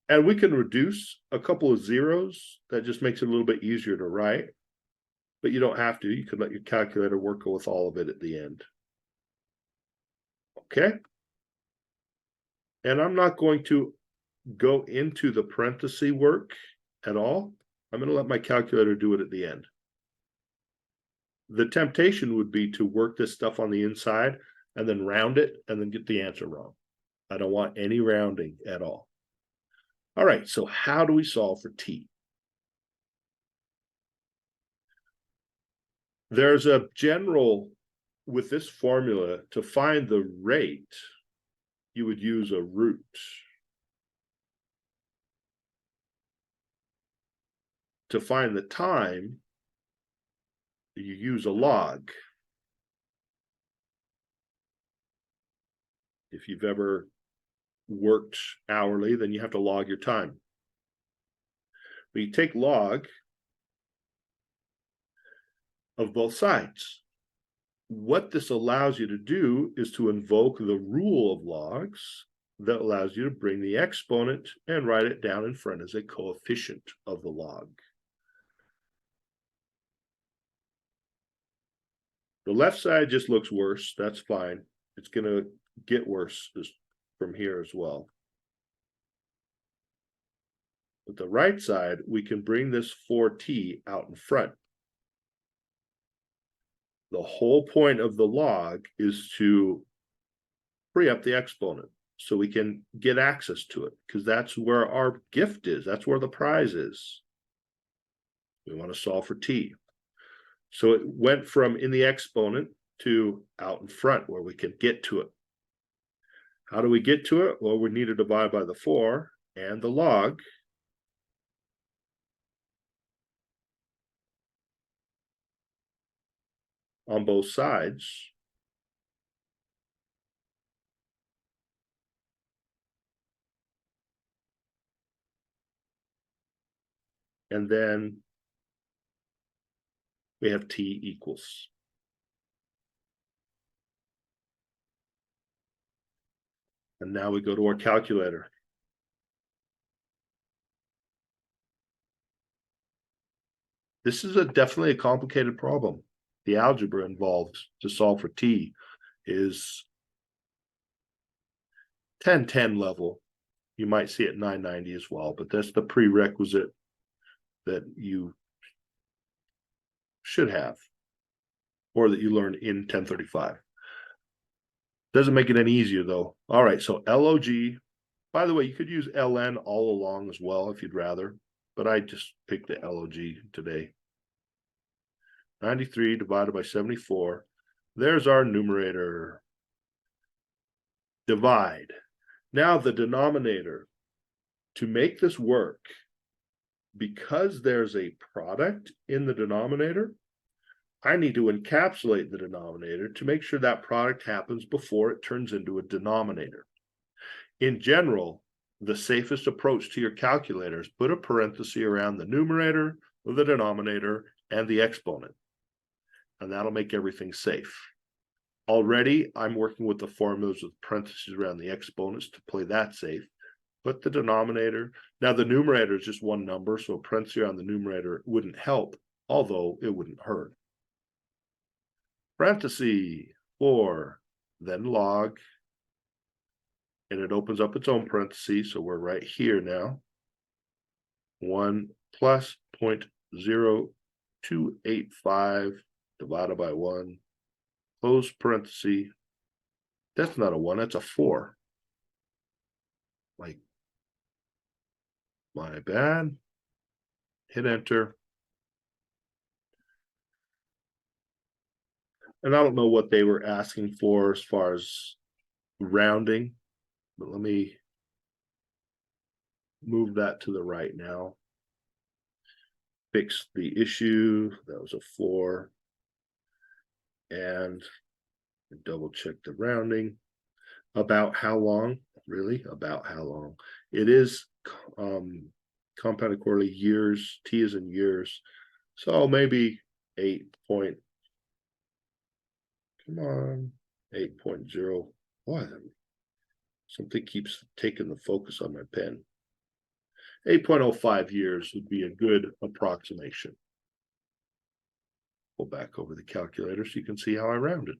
And we can reduce a couple of zeros. That just makes it a little bit easier to write. but you don't have to. You can let your calculator work with all of it at the end. Okay. And I'm not going to go into the parenthesis work at all. I'm going to let my calculator do it at the end. The temptation would be to work this stuff on the inside and then round it and then get the answer wrong. I don't want any rounding at all. All right, so how do we solve for t? There's a general, with this formula, to find the rate, you would use a root. To find the time, you use a log. If you've ever worked hourly, then you have to log your time. But you take log of both sides. What this allows you to do is to invoke the rule of logs that allows you to bring the exponent and write it down in front as a coefficient of the log. The left side just looks worse. That's fine. It's going to get worse from here as well. But the right side, we can bring this 4t out in front. The whole point of the log is to free up the exponent so we can get access to it, because that's where our gift is. That's where the prize is. We want to solve for t. So it went from in the exponent to out in front where we can get to it. How do we get to it? Well, we need to divide by the 4 and the log. On both sides. And then we have t equals. And now we go to our calculator. This is definitely a complicated problem. The algebra involved to solve for t is 1010 level. You might see it 990 as well, but that's the prerequisite that you should have, or that you learned in 1035. Doesn't make it any easier though. All right, so log. By the way, you could use ln all along as well if you'd rather, but I just picked the log today. 93 divided by 74. There's our numerator. Divide. Now the denominator, to make this work, because there's a product in the denominator, I need to encapsulate the denominator to make sure that product happens before it turns into a denominator. In general, the safest approach to your calculator is put a parenthesis around the numerator, the denominator, and the exponent. And that'll make everything safe. Already, I'm working with the formulas with parentheses around the exponents to play that safe. But the denominator, now the numerator is just one number, so a parenthesis on the numerator wouldn't help, although it wouldn't hurt. Parenthesis 4, then log, and it opens up its own parenthesis, so we're right here now. 1 plus 0.0285 divided by 1, close parenthesis. That's not a 1, that's a 4. Like, my bad. Hit enter. And I don't know what they were asking for as far as rounding, but let me move that to the right now. Fix the issue. That was a 4. And double check the rounding. About how long? Really? About how long? It is compounded quarterly years. T is in years. So maybe 8 point. Come on. 8.0. What? Something keeps taking the focus on my pen. 8.05 years would be a good approximation. Pull back over the calculator so you can see how I rounded.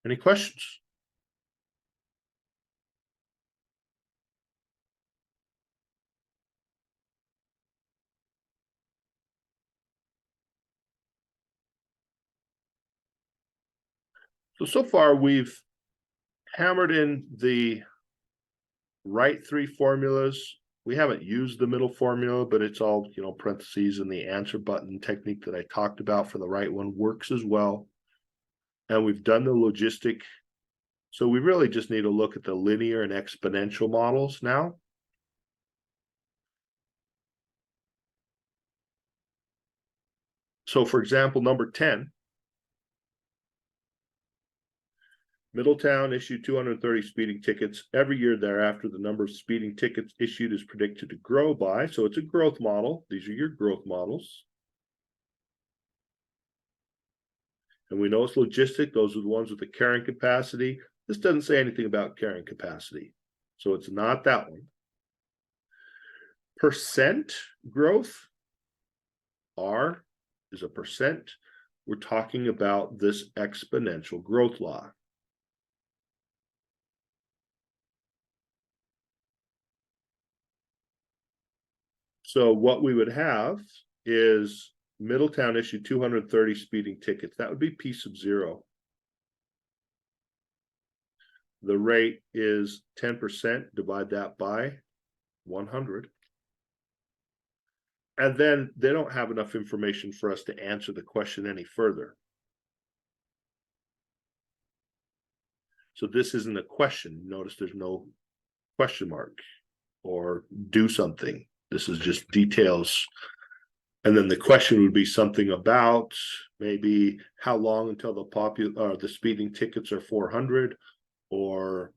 Any questions? So far we've hammered in the right three formulas. We haven't used the middle formula, but it's all, parentheses, and the answer button technique that I talked about for the right one works as well. And we've done the logistic. So we really just need to look at the linear and exponential models now. So for example, number 10, Middletown issued 230 speeding tickets. Every year thereafter, the number of speeding tickets issued is predicted to grow by. So it's a growth model. These are your growth models. And we know it's logistic. Those are the ones with the carrying capacity. This doesn't say anything about carrying capacity. So it's not that one. Percent growth, R is a percent. We're talking about this exponential growth law. So what we would have is Middletown issued 230 speeding tickets. That would be P sub 0. The rate is 10%. Divide that by 100. And then they don't have enough information for us to answer the question any further. So this isn't a question. Notice there's no question mark or do something. This is just details. And then the question would be something about maybe how long until the speeding tickets are 400, or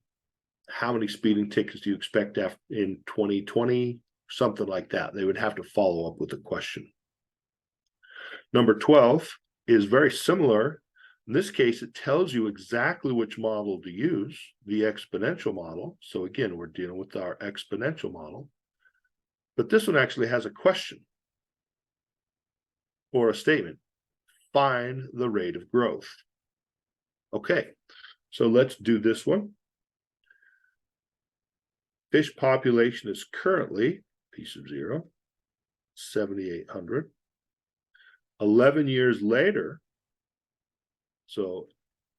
how many speeding tickets do you expect in 2020, something like that. They would have to follow up with a question. Number 12 is very similar. In this case, it tells you exactly which model to use, the exponential model. So again, we're dealing with our exponential model. But this one actually has a question or a statement. Find the rate of growth. Okay, so let's do this one. Fish population is currently, P sub 0, 7,800. 11 years later, so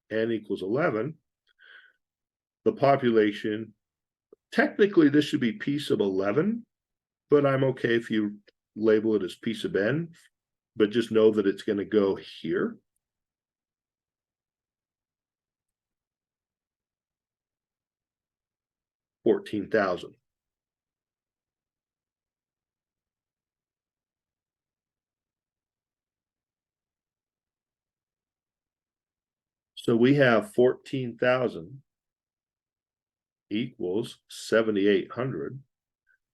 n equals 11, the population, technically this should be P sub 11, but I'm okay if you label it as P sub n, but just know that it's going to go here. $14,000. So we have 14,000 equals 7,800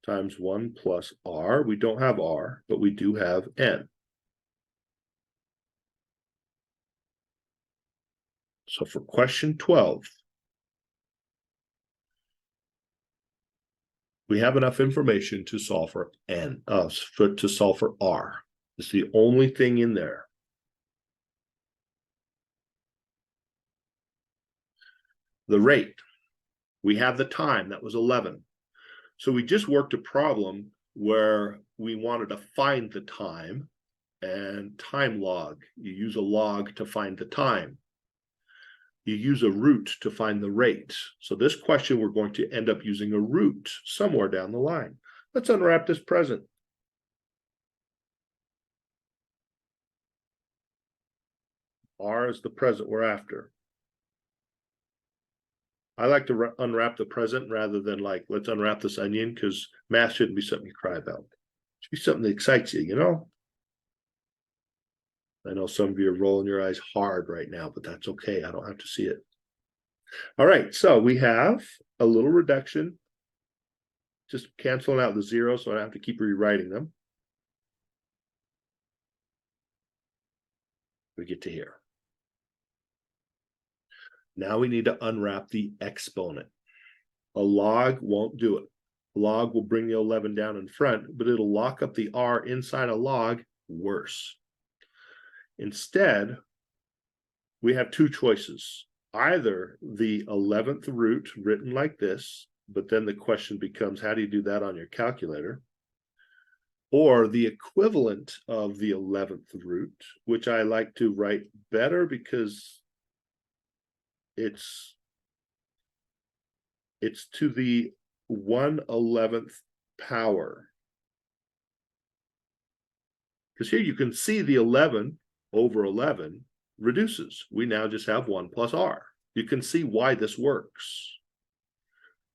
times 1 plus R. We don't have R, but we do have N. So for question 12, we have enough information to solve for N, to solve for R. It's the only thing in there. The rate, we have the time, that was 11. So we just worked a problem where we wanted to find the time, and time log. You use a log to find the time. You use a root to find the rate. So this question, we're going to end up using a root somewhere down the line. Let's unwrap this present. R is the present we're after. I like to unwrap the present rather than like, let's unwrap this onion, because math shouldn't be something you cry about. It should be something that excites you, you know? I know some of you are rolling your eyes hard right now, but that's okay. I don't have to see it. All right, so we have a little reduction just canceling out the zeros so I don't have to keep rewriting them. We get to here. Now we need to unwrap the exponent. A log won't do it. A log will bring the 11 down in front, but it'll lock up the R inside a log worse. Instead, we have two choices. Either the 11th root written like this, but then the question becomes, how do you do that on your calculator? Or the equivalent of the 11th root, which I like to write better because it's to the 1/11th power. Because here you can see the 11 over 11 reduces. We now just have 1 plus r. You can see why this works.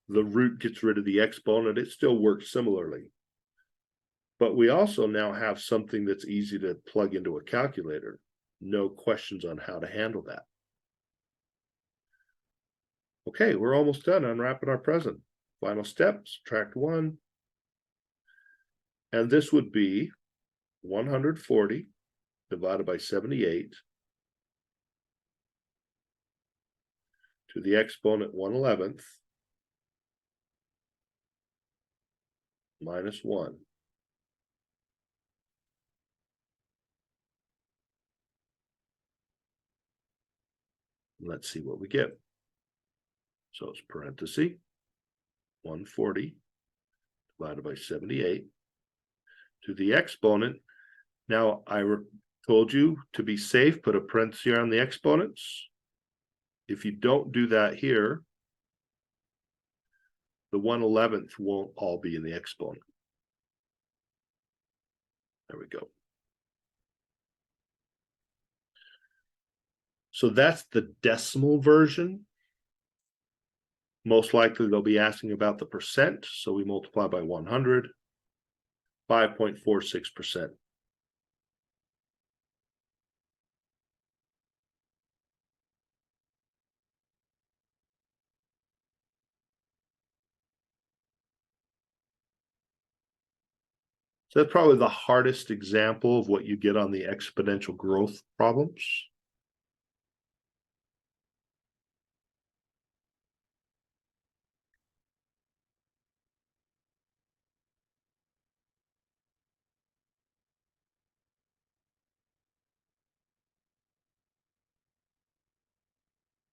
The root gets rid of the exponent. It still works similarly. But we also now have something that's easy to plug into a calculator. No questions on how to handle that. Okay, we're almost done unwrapping our present. Final step, subtract 1. And this would be 140 divided by 78 to the exponent 1/11th minus 1. Let's see what we get. So it's parenthesis 140 divided by 78 to the exponent. Now I told you to be safe, put a parenthesis on the exponents. If you don't do that here, the 1/11th won't all be in the exponent. There we go. So that's the decimal version. Most likely they'll be asking about the percent. So we multiply by 100, 5.46%. So that's probably the hardest example of what you get on the exponential growth problems.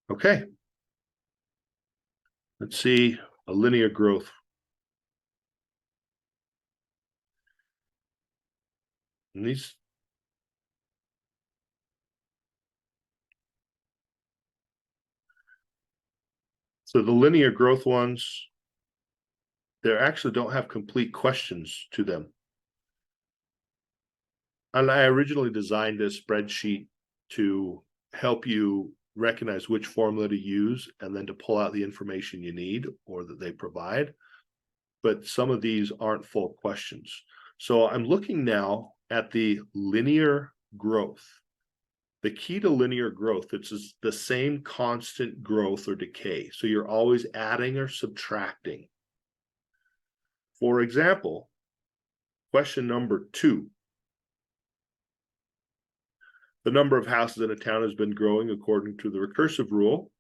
Okay. Let's see a linear growth. And these so the linear growth ones, they actually don't have complete questions to them. And I originally designed this spreadsheet to help you recognize which formula to use and then to pull out the information you need or that they provide. But some of these aren't full questions. So I'm looking now at the linear growth. The key to linear growth, it's the same constant growth or decay. So you're always adding or subtracting. For example, question number 2. The number of houses in a town has been growing according to the recursive rule,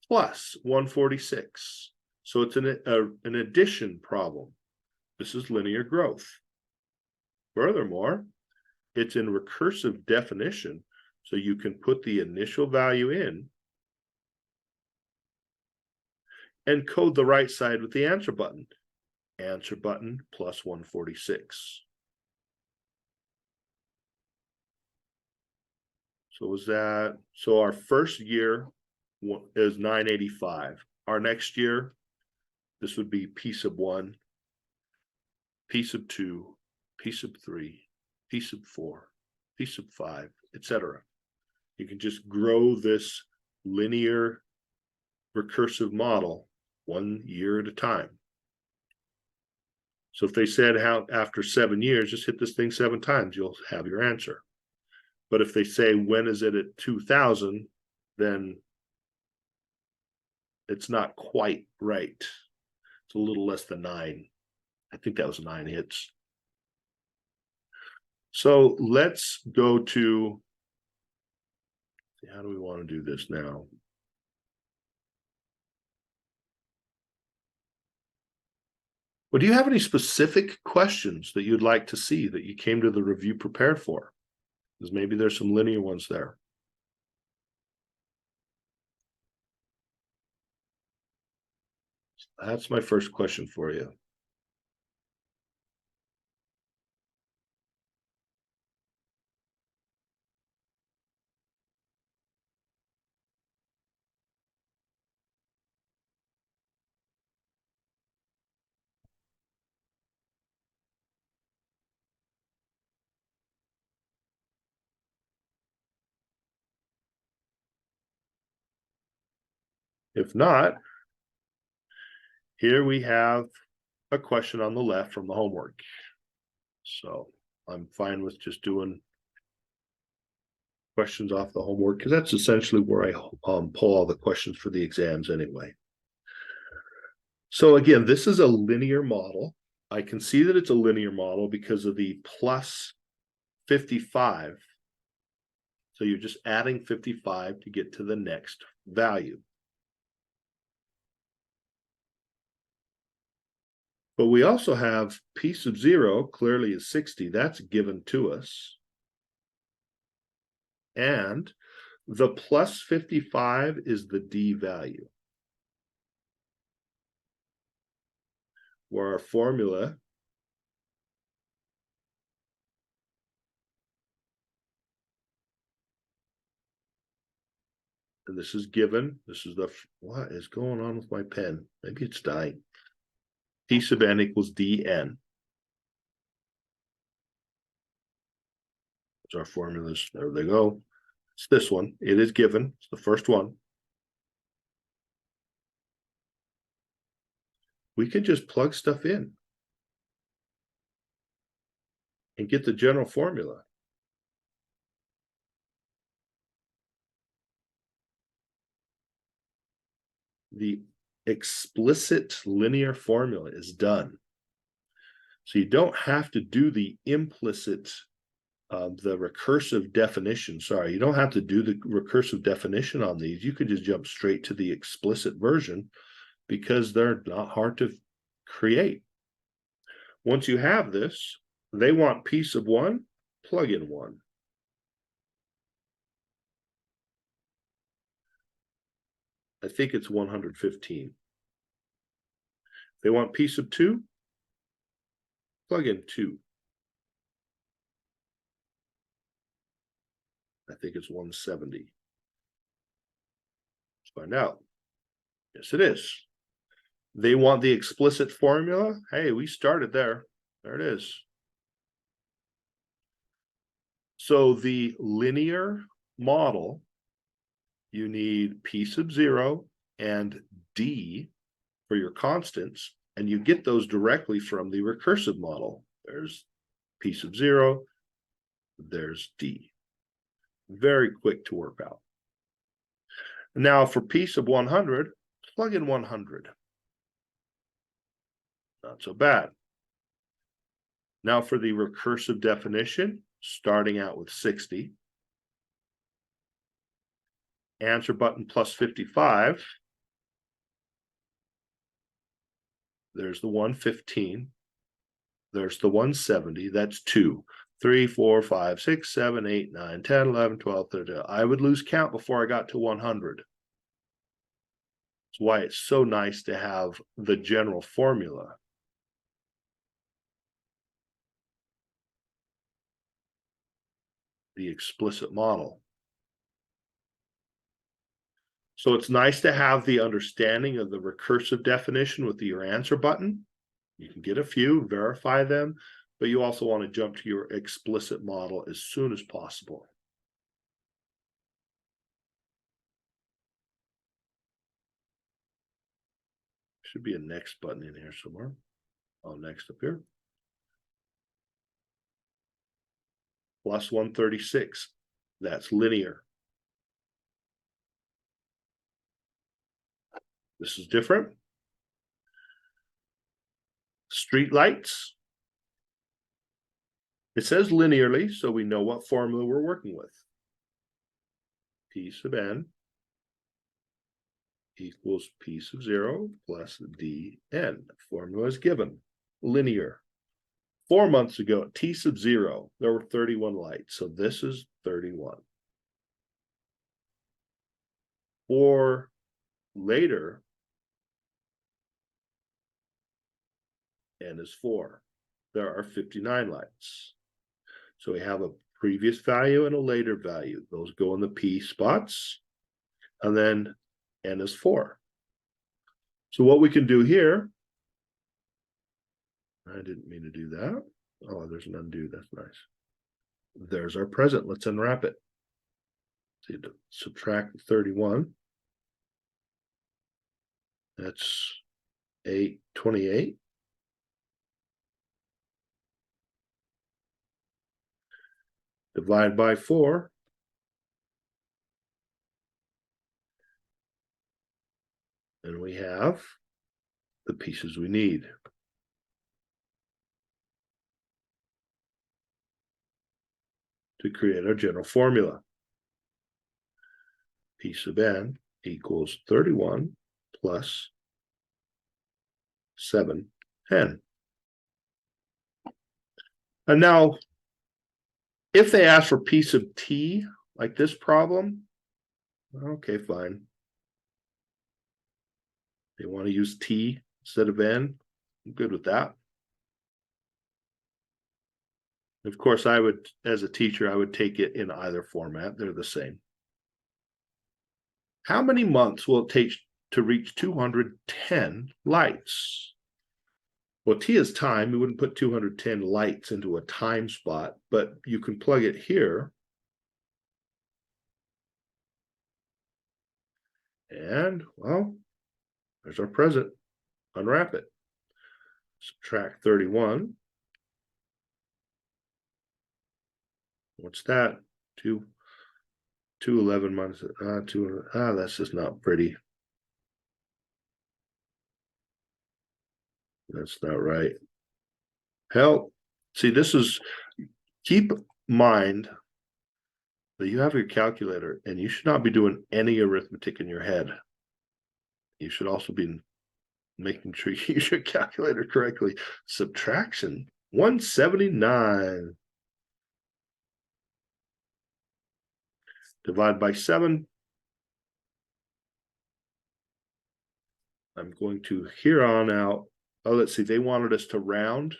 plus 146. So it's an addition problem. This is linear growth. Furthermore, it's in recursive definition, so you can put the initial value in and code the right side with the answer button. Answer button plus 146. So was that, so our first year is 985. Our next year, this would be P sub 1, P sub 2, P sub 3, P sub 4, P sub 5, etc. You can just grow this linear recursive model 1 year at a time. So if they said how after 7 years, just hit this thing 7 times, you'll have your answer. But if they say, when is it at 2000, then it's not quite right. It's a little less than 9. I think that was 9 hits. So let's go to, how do we want to do this now? Well, do you have any specific questions that you'd like to see that you came to the review prepared for? Because maybe there's some linear ones there. That's my first question for you. If not, here we have a question on the left from the homework. So I'm fine with just doing questions off the homework because that's essentially where I pull all the questions for the exams anyway. So again, this is a linear model. I can see that it's a linear model because of the plus 55. So you're just adding 55 to get to the next value. But we also have p sub 0 clearly is 60. That's given to us. And the plus 55 is the d value. Where our formula and this is given. This is the, what is going on with my pen? Maybe it's dying. P sub n equals dn. That's our formulas. There they go. It's this one. It is given. It's the first one. We can just plug stuff in and get the general formula. The explicit linear formula is done. So you don't have to do the implicit, the recursive definition. Sorry, you don't have to do the recursive definition on these. You could just jump straight to the explicit version because they're not hard to create. Once you have this, they want p sub 1, plug in 1. I think it's 115. They want p sub 2, plug in 2. I think it's 170. Let's find out. Yes, it is. They want the explicit formula. Hey, we started there. There it is. So the linear model, you need p sub 0 and d for your constants, and you get those directly from the recursive model. There's p sub 0, there's d. Very quick to work out. Now for p sub 100, plug in 100. Not so bad. Now for the recursive definition, starting out with 60. Answer button plus 55. There's the 115. There's the 170. That's 2. 3, 4, 5, 6, 7, 8, 9, 10, 11, 12, 13. I would lose count before I got to 100. That's why it's so nice to have the general formula. The explicit model. So it's nice to have the understanding of the recursive definition with your answer button. You can get a few, verify them, but you also want to jump to your explicit model as soon as possible. Should be a next button in here somewhere. Oh, next up here. Plus 136. That's linear. This is different. Street lights. It says linearly, so we know what formula we're working with. P sub n equals P sub 0 plus dn. Formula is given. Linear. 4 months ago, at T sub 0, there were 31 lights. So this is 31. Or later, n is 4. There are 59 lights. So we have a previous value and a later value. Those go in the P spots. And then n is 4. So what we can do here, I didn't mean to do that. Oh, there's an undo. That's nice. There's our present. Let's unwrap it. So you subtract 31. That's 828. Divide by 4. And we have the pieces we need. To create our general formula. P sub n equals 31 plus 7n. And now, if they ask for P sub t, like this problem, okay, fine. They want to use t instead of n, I'm good with that. Of course, I would, as a teacher, I would take it in either format. They're the same. How many months will it take to reach 210 lights? Well, t is time. We wouldn't put 210 lights into a time spot, but you can plug it here. And, well, there's our present. Unwrap it. Subtract 31. What's that? 11 months. That's just not pretty. That's not right. Help. See, this is, keep in mind that you have your calculator and you should not be doing any arithmetic in your head. You should also be making sure you use your calculator correctly. Subtraction 179. Divide by 7. I'm going to here on out. Oh, let's see. They wanted us to round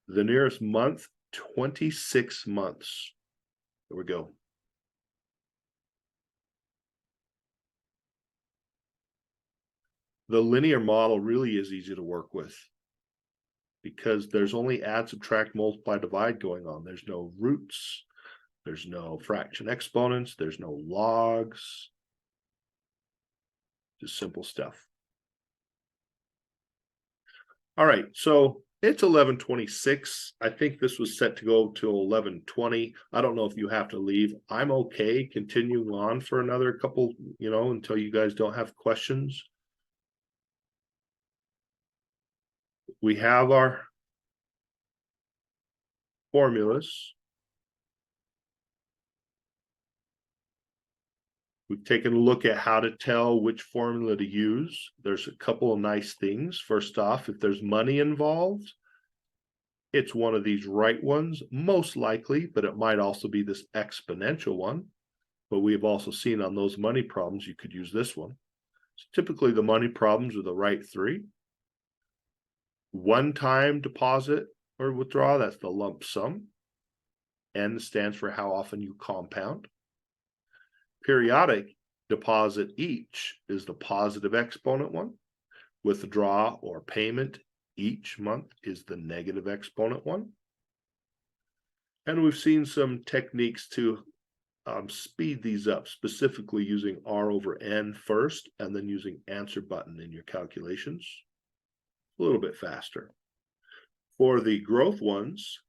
the nearest month, 26 months. There we go. The linear model really is easy to work with because there's only add, subtract, multiply, divide going on. There's no roots. There's no fraction exponents. There's no logs. Just simple stuff. All right, so it's 11:26. I think this was set to go till 11:20. I don't know if you have to leave. I'm okay continuing on for another couple, until you guys don't have questions. We have our formulas. We've taken a look at how to tell which formula to use. There's a couple of nice things. First off, if there's money involved, it's one of these right ones, most likely, but it might also be this exponential one. But we have also seen on those money problems, you could use this one. So typically the money problems are the right 3. One-time deposit or withdraw, that's the lump sum. N stands for how often you compound. Periodic deposit each is the positive exponent one. Withdraw or payment each month is the negative exponent one. And we've seen some techniques to speed these up, specifically using R over N first, and then using answer button in your calculations. A little bit faster. For the growth ones,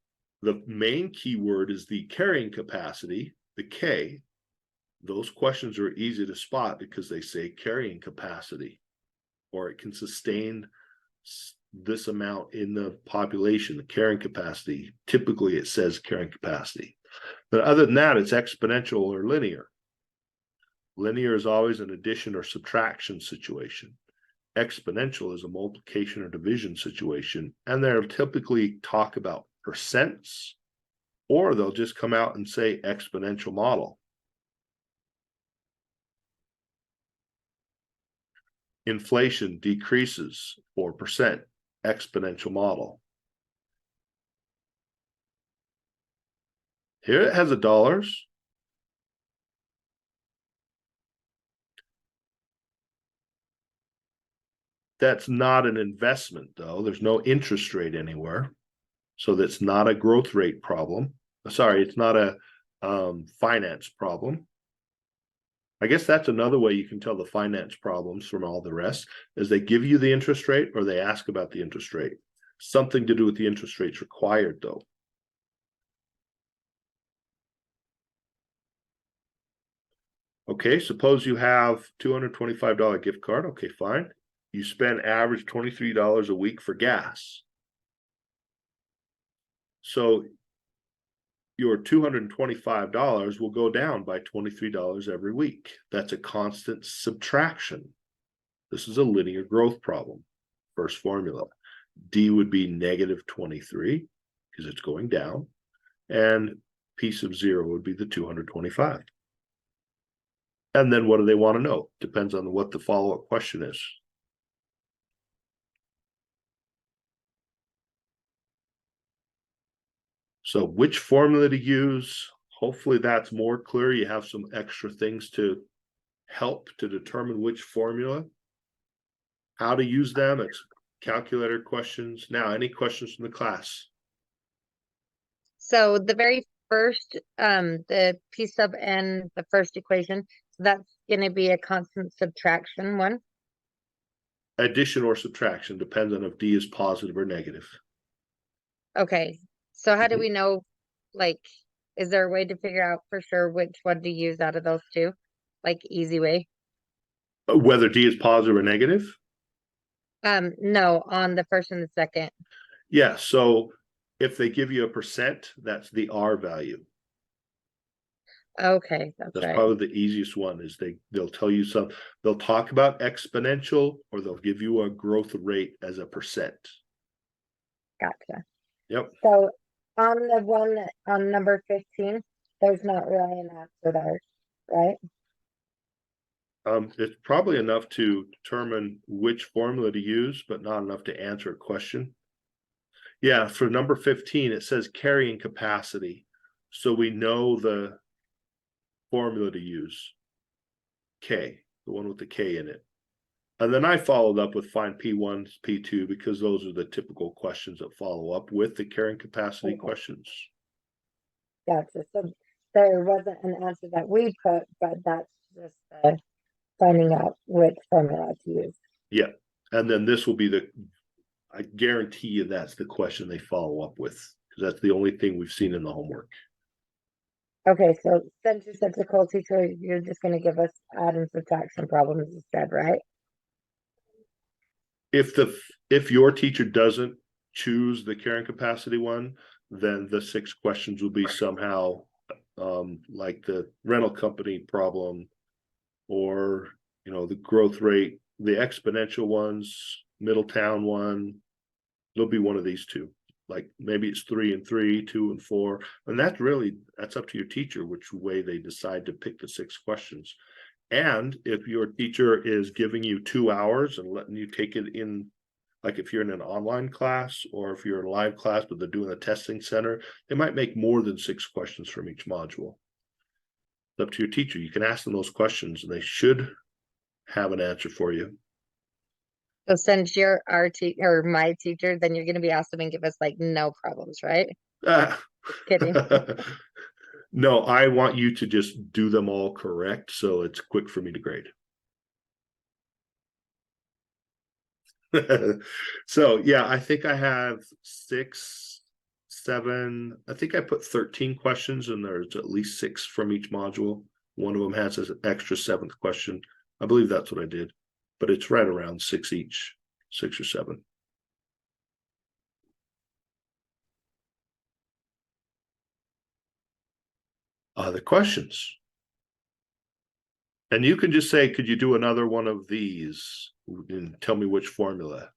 the main keyword is the carrying capacity, the K. Those questions are easy to spot because they say carrying capacity, or it can sustain this amount in the population, the carrying capacity. Typically it says carrying capacity. But other than that, it's exponential or linear. Linear is always an addition or subtraction situation. Exponential is a multiplication or division situation, and they'll typically talk about percents, or they'll just come out and say exponential model. Inflation decreases 4%, exponential model. Here it has a dollars. That's not an investment, though. There's no interest rate anywhere. So that's not a growth rate problem. Sorry, it's not a finance problem. I guess that's another way you can tell the finance problems from all the rest, is they give you the interest rate or they ask about the interest rate. Something to do with the interest rates required, though. Okay, suppose you have $225 gift card. Okay, fine. You spend average $23 a week for gas. So your $225 will go down by $23 every week. That's a constant subtraction. This is a linear growth problem. First formula. D would be negative 23 because it's going down. And P sub 0 would be the 225. And then what do they want to know? Depends on what the follow-up question is. So which formula to use? Hopefully that's more clear. You have some extra things to help to determine which formula, how to use them. It's calculator questions. Now, any questions from the class? So the very first, the P sub n, the first equation, that's going to be a constant subtraction one. Addition or subtraction depends on if D is positive or negative. Okay. So how do we know, like, is there a way to figure out for sure which one to use out of those two? Like easy way? Whether D is positive or negative? No, on the first and the second. Yeah, so if they give you a percent, that's the R value. Okay, that's right. Probably the easiest one is they'll tell you they'll talk about exponential or they'll give you a growth rate as a percent. Gotcha. Yep. So on the one on number 15, there's not really an answer there, right? It's probably enough to determine which formula to use, but not enough to answer a question. Yeah, for number 15, it says carrying capacity. So we know the formula to use. K, the one with the K in it. And then I followed up with find P1, P2, because those are the typical questions that follow up with the carrying capacity questions. Gotcha. So there wasn't an answer that we put, but that's just finding out which formula to use. Yeah. And then this will be I guarantee you that's the question they follow up with, because that's the only thing we've seen in the homework. Okay, so since you're such a cool teacher, you're just going to give us add and subtraction problems instead, right? If your teacher doesn't choose the carrying capacity one, then the 6 questions will be somehow like the rental company problem, or the growth rate, the exponential ones, Middletown one. There'll be one of these two. Like maybe it's 3 and 3, 2 and 4, and that's up to your teacher which way they decide to pick the 6 questions. And if your teacher is giving you 2 hours and letting you take it in, like if you're in an online class or if you're in a live class but they're doing a testing center, they might make more than 6 questions from each module. It's up to your teacher. You can ask them those questions and they should have an answer for you. So since you're our teacher or my teacher, then you're going to be awesome and give us like no problems, right? Just kidding. No, I want you to just do them all correct so it's quick for me to grade. So yeah, I think I have 6, 7, I think I put 13 questions and there's at least 6 from each module. One of them has an extra 7th question. I believe that's what I did, but it's right around 6 each, 6 or 7. Other questions? And you can just say, could you do another one of these and tell me which formula?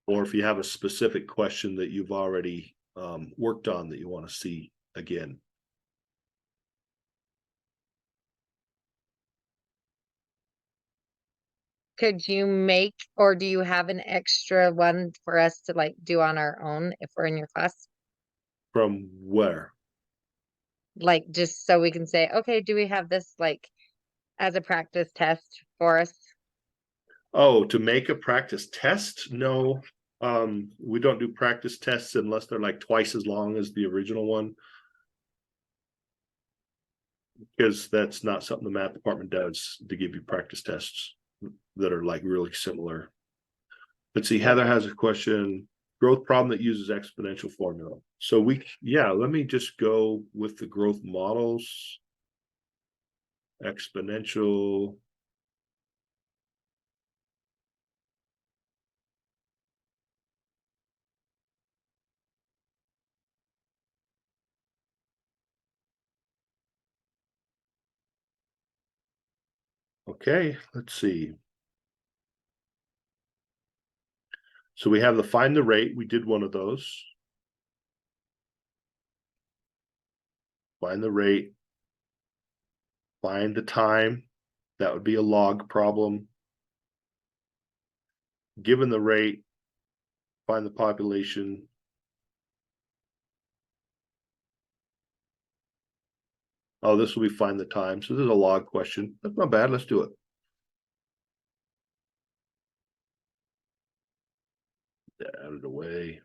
Or if you have a specific question that you've already worked on that you want to see again. Could you make, or do you have an extra one for us to like do on our own if we're in your class? From where? Like just so we can say, okay, do we have this like as a practice test for us? Oh, to make a practice test? No, we don't do practice tests unless they're like twice as long as the original one. Because that's not something the math department does, to give you practice tests that are like really similar. Let's see, Heather has a question. Growth problem that uses exponential formula. So let me just go with the growth models. Exponential. Okay, let's see. So we have the find the rate. We did one of those. Find the rate. Find the time. That would be a log problem. Given the rate, find the population. Oh, this will be find the time. So there's a log question. That's not bad. Let's do it. Out of the way.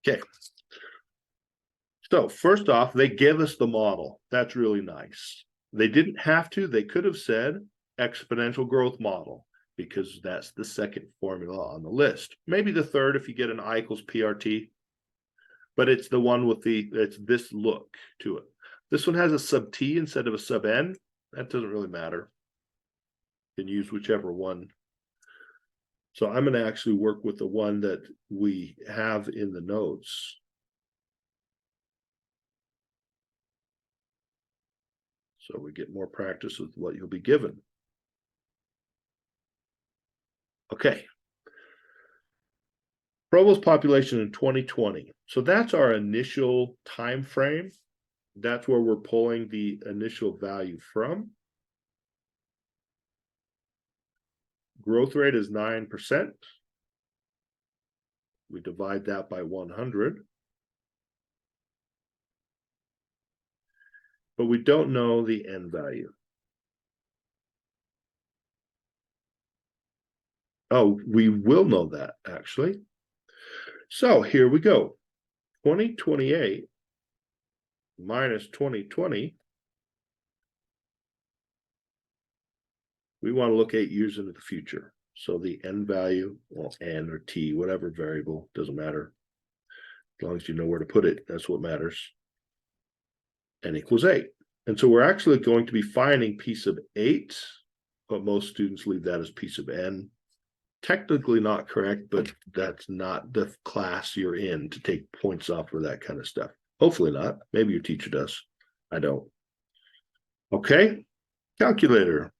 Okay. So first off, they give us the model. That's really nice. They didn't have to. They could have said exponential growth model, because that's the second formula on the list. Maybe the third if you get an I equals PRT, but it's the one with it's this look to it. This one has a sub T instead of a sub N. That doesn't really matter. You can use whichever one. So I'm going to actually work with the one that we have in the notes. So we get more practice with what you'll be given. Okay. Provost's population in 2020. So that's our initial time frame. That's where we're pulling the initial value from. Growth rate is 9%. We divide that by 100. But we don't know the N value. Oh, we will know that actually. So here we go. 2028 minus 2020. We want to look 8 years into the future. So the N value, well, N or T, whatever variable, doesn't matter. As long as you know where to put it, that's what matters. N equals 8. And so we're actually going to be finding P sub 8, but most students leave that as P sub N. Technically not correct, but that's not the class you're in to take points off for that kind of stuff. Hopefully not. Maybe your teacher does. I don't. Okay, calculator.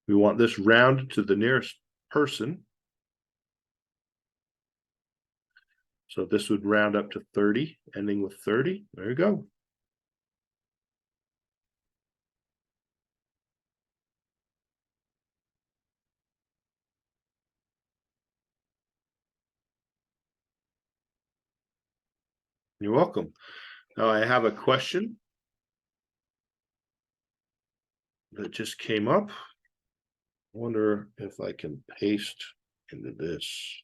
We want this rounded to the nearest person. So this would round up to 30, ending with 30. There you go. You're welcome. Now I have a question that just came up. I wonder if I can paste into this.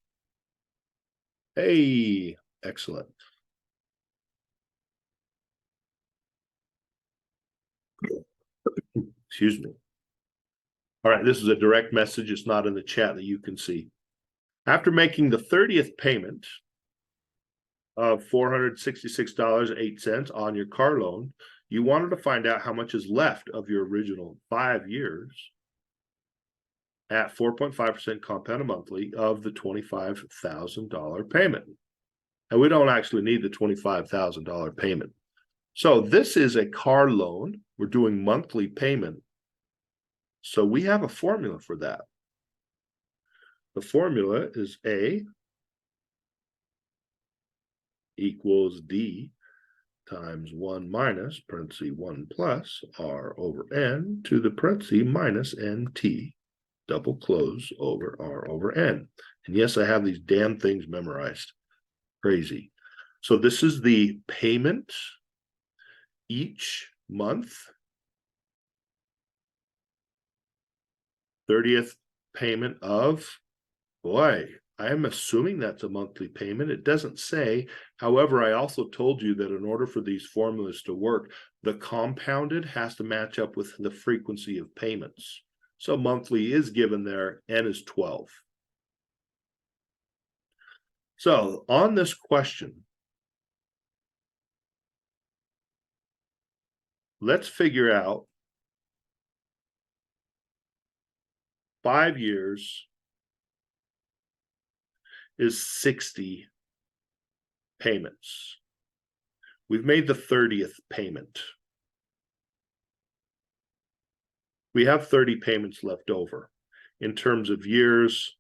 Hey, excellent. Excuse me. All right, this is a direct message. It's not in the chat that you can see. After making the 30th payment of $466.08 on your car loan, you wanted to find out how much is left of your original 5 years at 4.5% compounded monthly of the $25,000 payment. And we don't actually need the $25,000 payment. So this is a car loan. We're doing monthly payment. So we have a formula for that. The formula is A equals D times 1 minus, parenthesis 1 plus, R over N to the parenthesis minus NT, double close over R over N. And yes, I have these damn things memorized. Crazy. So this is the payment each month. 30th payment of, boy, I am assuming that's a monthly payment. It doesn't say. However, I also told you that in order for these formulas to work, the compounded has to match up with the frequency of payments. So monthly is given there, N is 12. So on this question, let's figure out 5 years is 60 payments. We've made the 30th payment. We have 30 payments left over. In terms of years,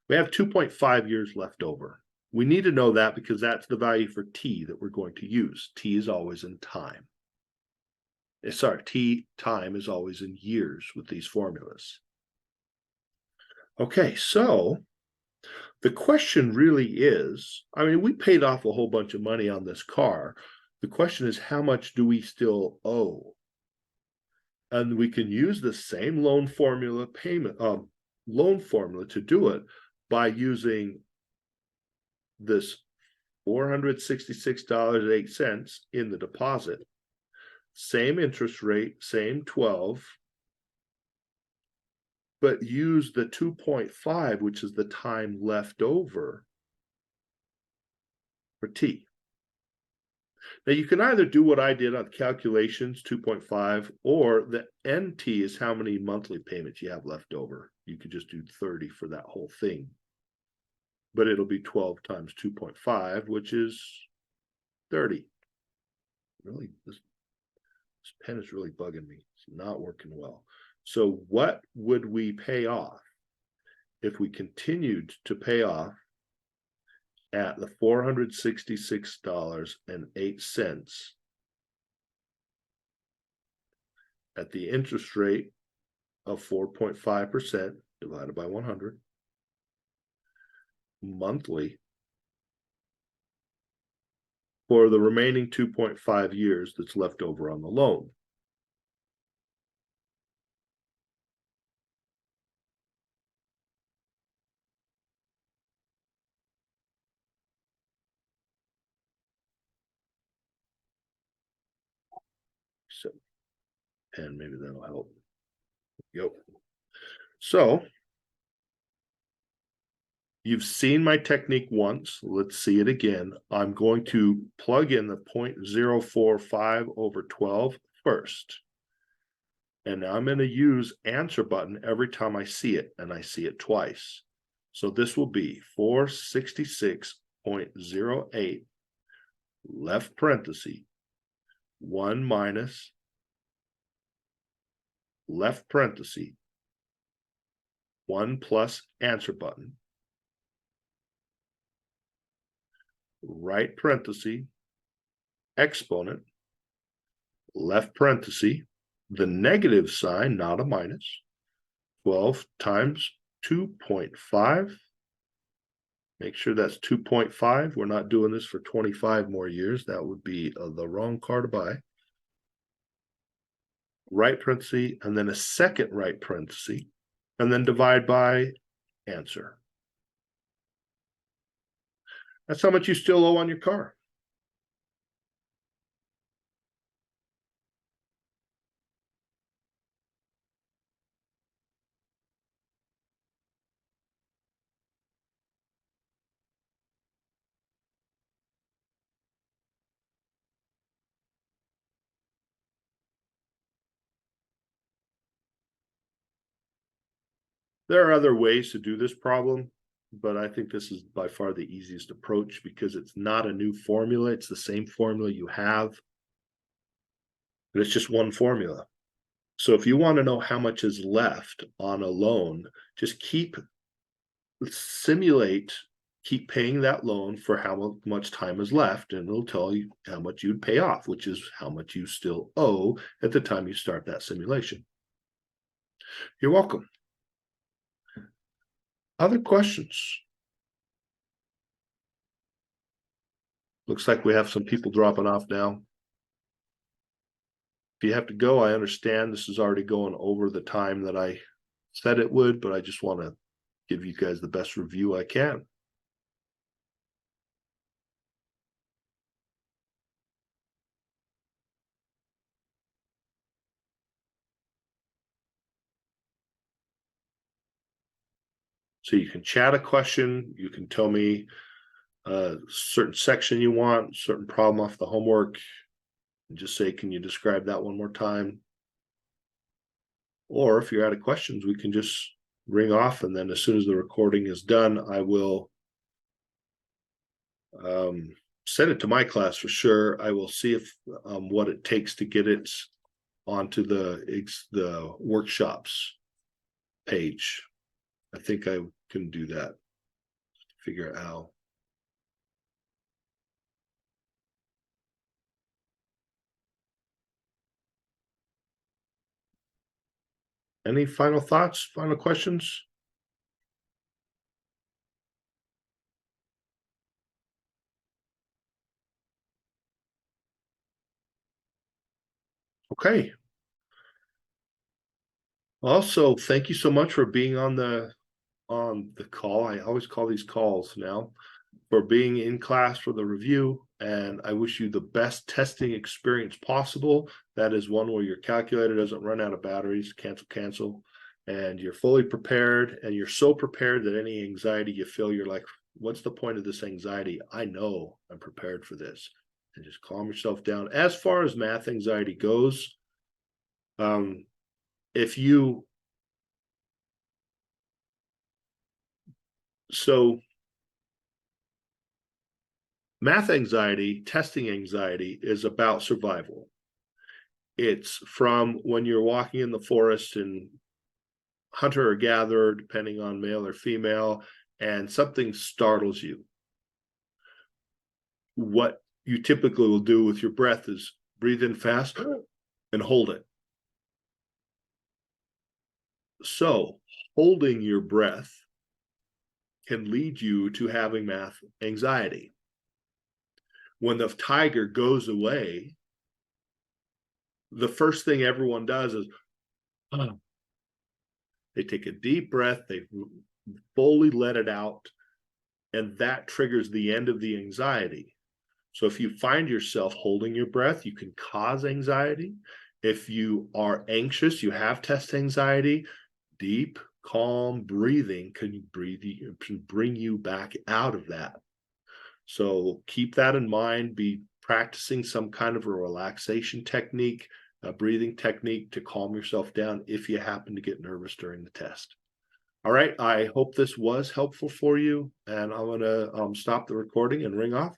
we have 2.5 years left over. We need to know that because that's the value for T that we're going to use. T is always in time. Sorry, T time is always in years with these formulas. Okay, so the question really is, I mean, we paid off a whole bunch of money on this car. The question is, how much do we still owe? And we can use the same loan formula to do it by using this $466.08 in the deposit. Same interest rate, same 12, but use the 2.5, which is the time left over for T. Now you can either do what I did on calculations, 2.5, or the NT is how many monthly payments you have left over. You could just do 30 for that whole thing. But it'll be 12 times 2.5, which is 30. Really, this pen is really bugging me. It's not working well. So what would we pay off if we continued to pay off at the $466.08 at the interest rate of 4.5% divided by 100 monthly for the remaining 2.5 years that's left over on the loan? So, and maybe that'll help. Yep. So you've seen my technique once. Let's see it again. I'm going to plug in the 0.045 over 12 first. And now I'm going to use answer button every time I see it, and I see it twice. So this will be 466.08 left parenthesis 1 minus left parenthesis 1 plus answer button, right parenthesis, exponent, left parenthesis, the negative sign, not a minus, 12 times 2.5. Make sure that's 2.5. We're not doing this for 25 more years. That would be the wrong car to buy. Right parenthesis, and then a second right parenthesis, and then divide by answer. That's how much you still owe on your car. There are other ways to do this problem, but I think this is by far the easiest approach because it's not a new formula. It's the same formula you have, but it's just one formula. So if you want to know how much is left on a loan, just simulate, keep paying that loan for how much time is left, and it'll tell you how much you'd pay off, which is how much you still owe at the time you start that simulation. You're welcome. Other questions? Looks like we have some people dropping off now. If you have to go, I understand this is already going over the time that I said it would, but I just want to give you guys the best review I can. So you can chat a question, you can tell me a certain section you want, certain problem off the homework, and just say, can you describe that one more time? Or if you're out of questions, we can just ring off, and then as soon as the recording is done, I will send it to my class for sure. I will see if what it takes to get it onto the workshops page. I think I can do that. Figure out how. Any final thoughts, final questions? Okay. Also, thank you so much for being on the call. I always call these calls now, for being in class for the review, and I wish you the best testing experience possible. That is one where your calculator doesn't run out of batteries, cancel, and you're fully prepared, and you're so prepared that any anxiety you feel, you're like, what's the point of this anxiety? I know I'm prepared for this. And just calm yourself down. As far as math anxiety goes, math anxiety, testing anxiety is about survival. It's from when you're walking in the forest and hunter or gatherer, depending on male or female, and something startles you. What you typically will do with your breath is breathe in fast and hold it. So holding your breath can lead you to having math anxiety. When the tiger goes away, the first thing everyone does is they take a deep breath, they fully let it out, and that triggers the end of the anxiety. So if you find yourself holding your breath, you can cause anxiety. If you are anxious, you have test anxiety, deep, calm breathing can bring you back out of that. So keep that in mind. Be practicing some kind of a relaxation technique, a breathing technique to calm yourself down if you happen to get nervous during the test. All right, I hope this was helpful for you, and I'm going to stop the recording and ring off.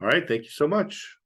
All right, thank you so much.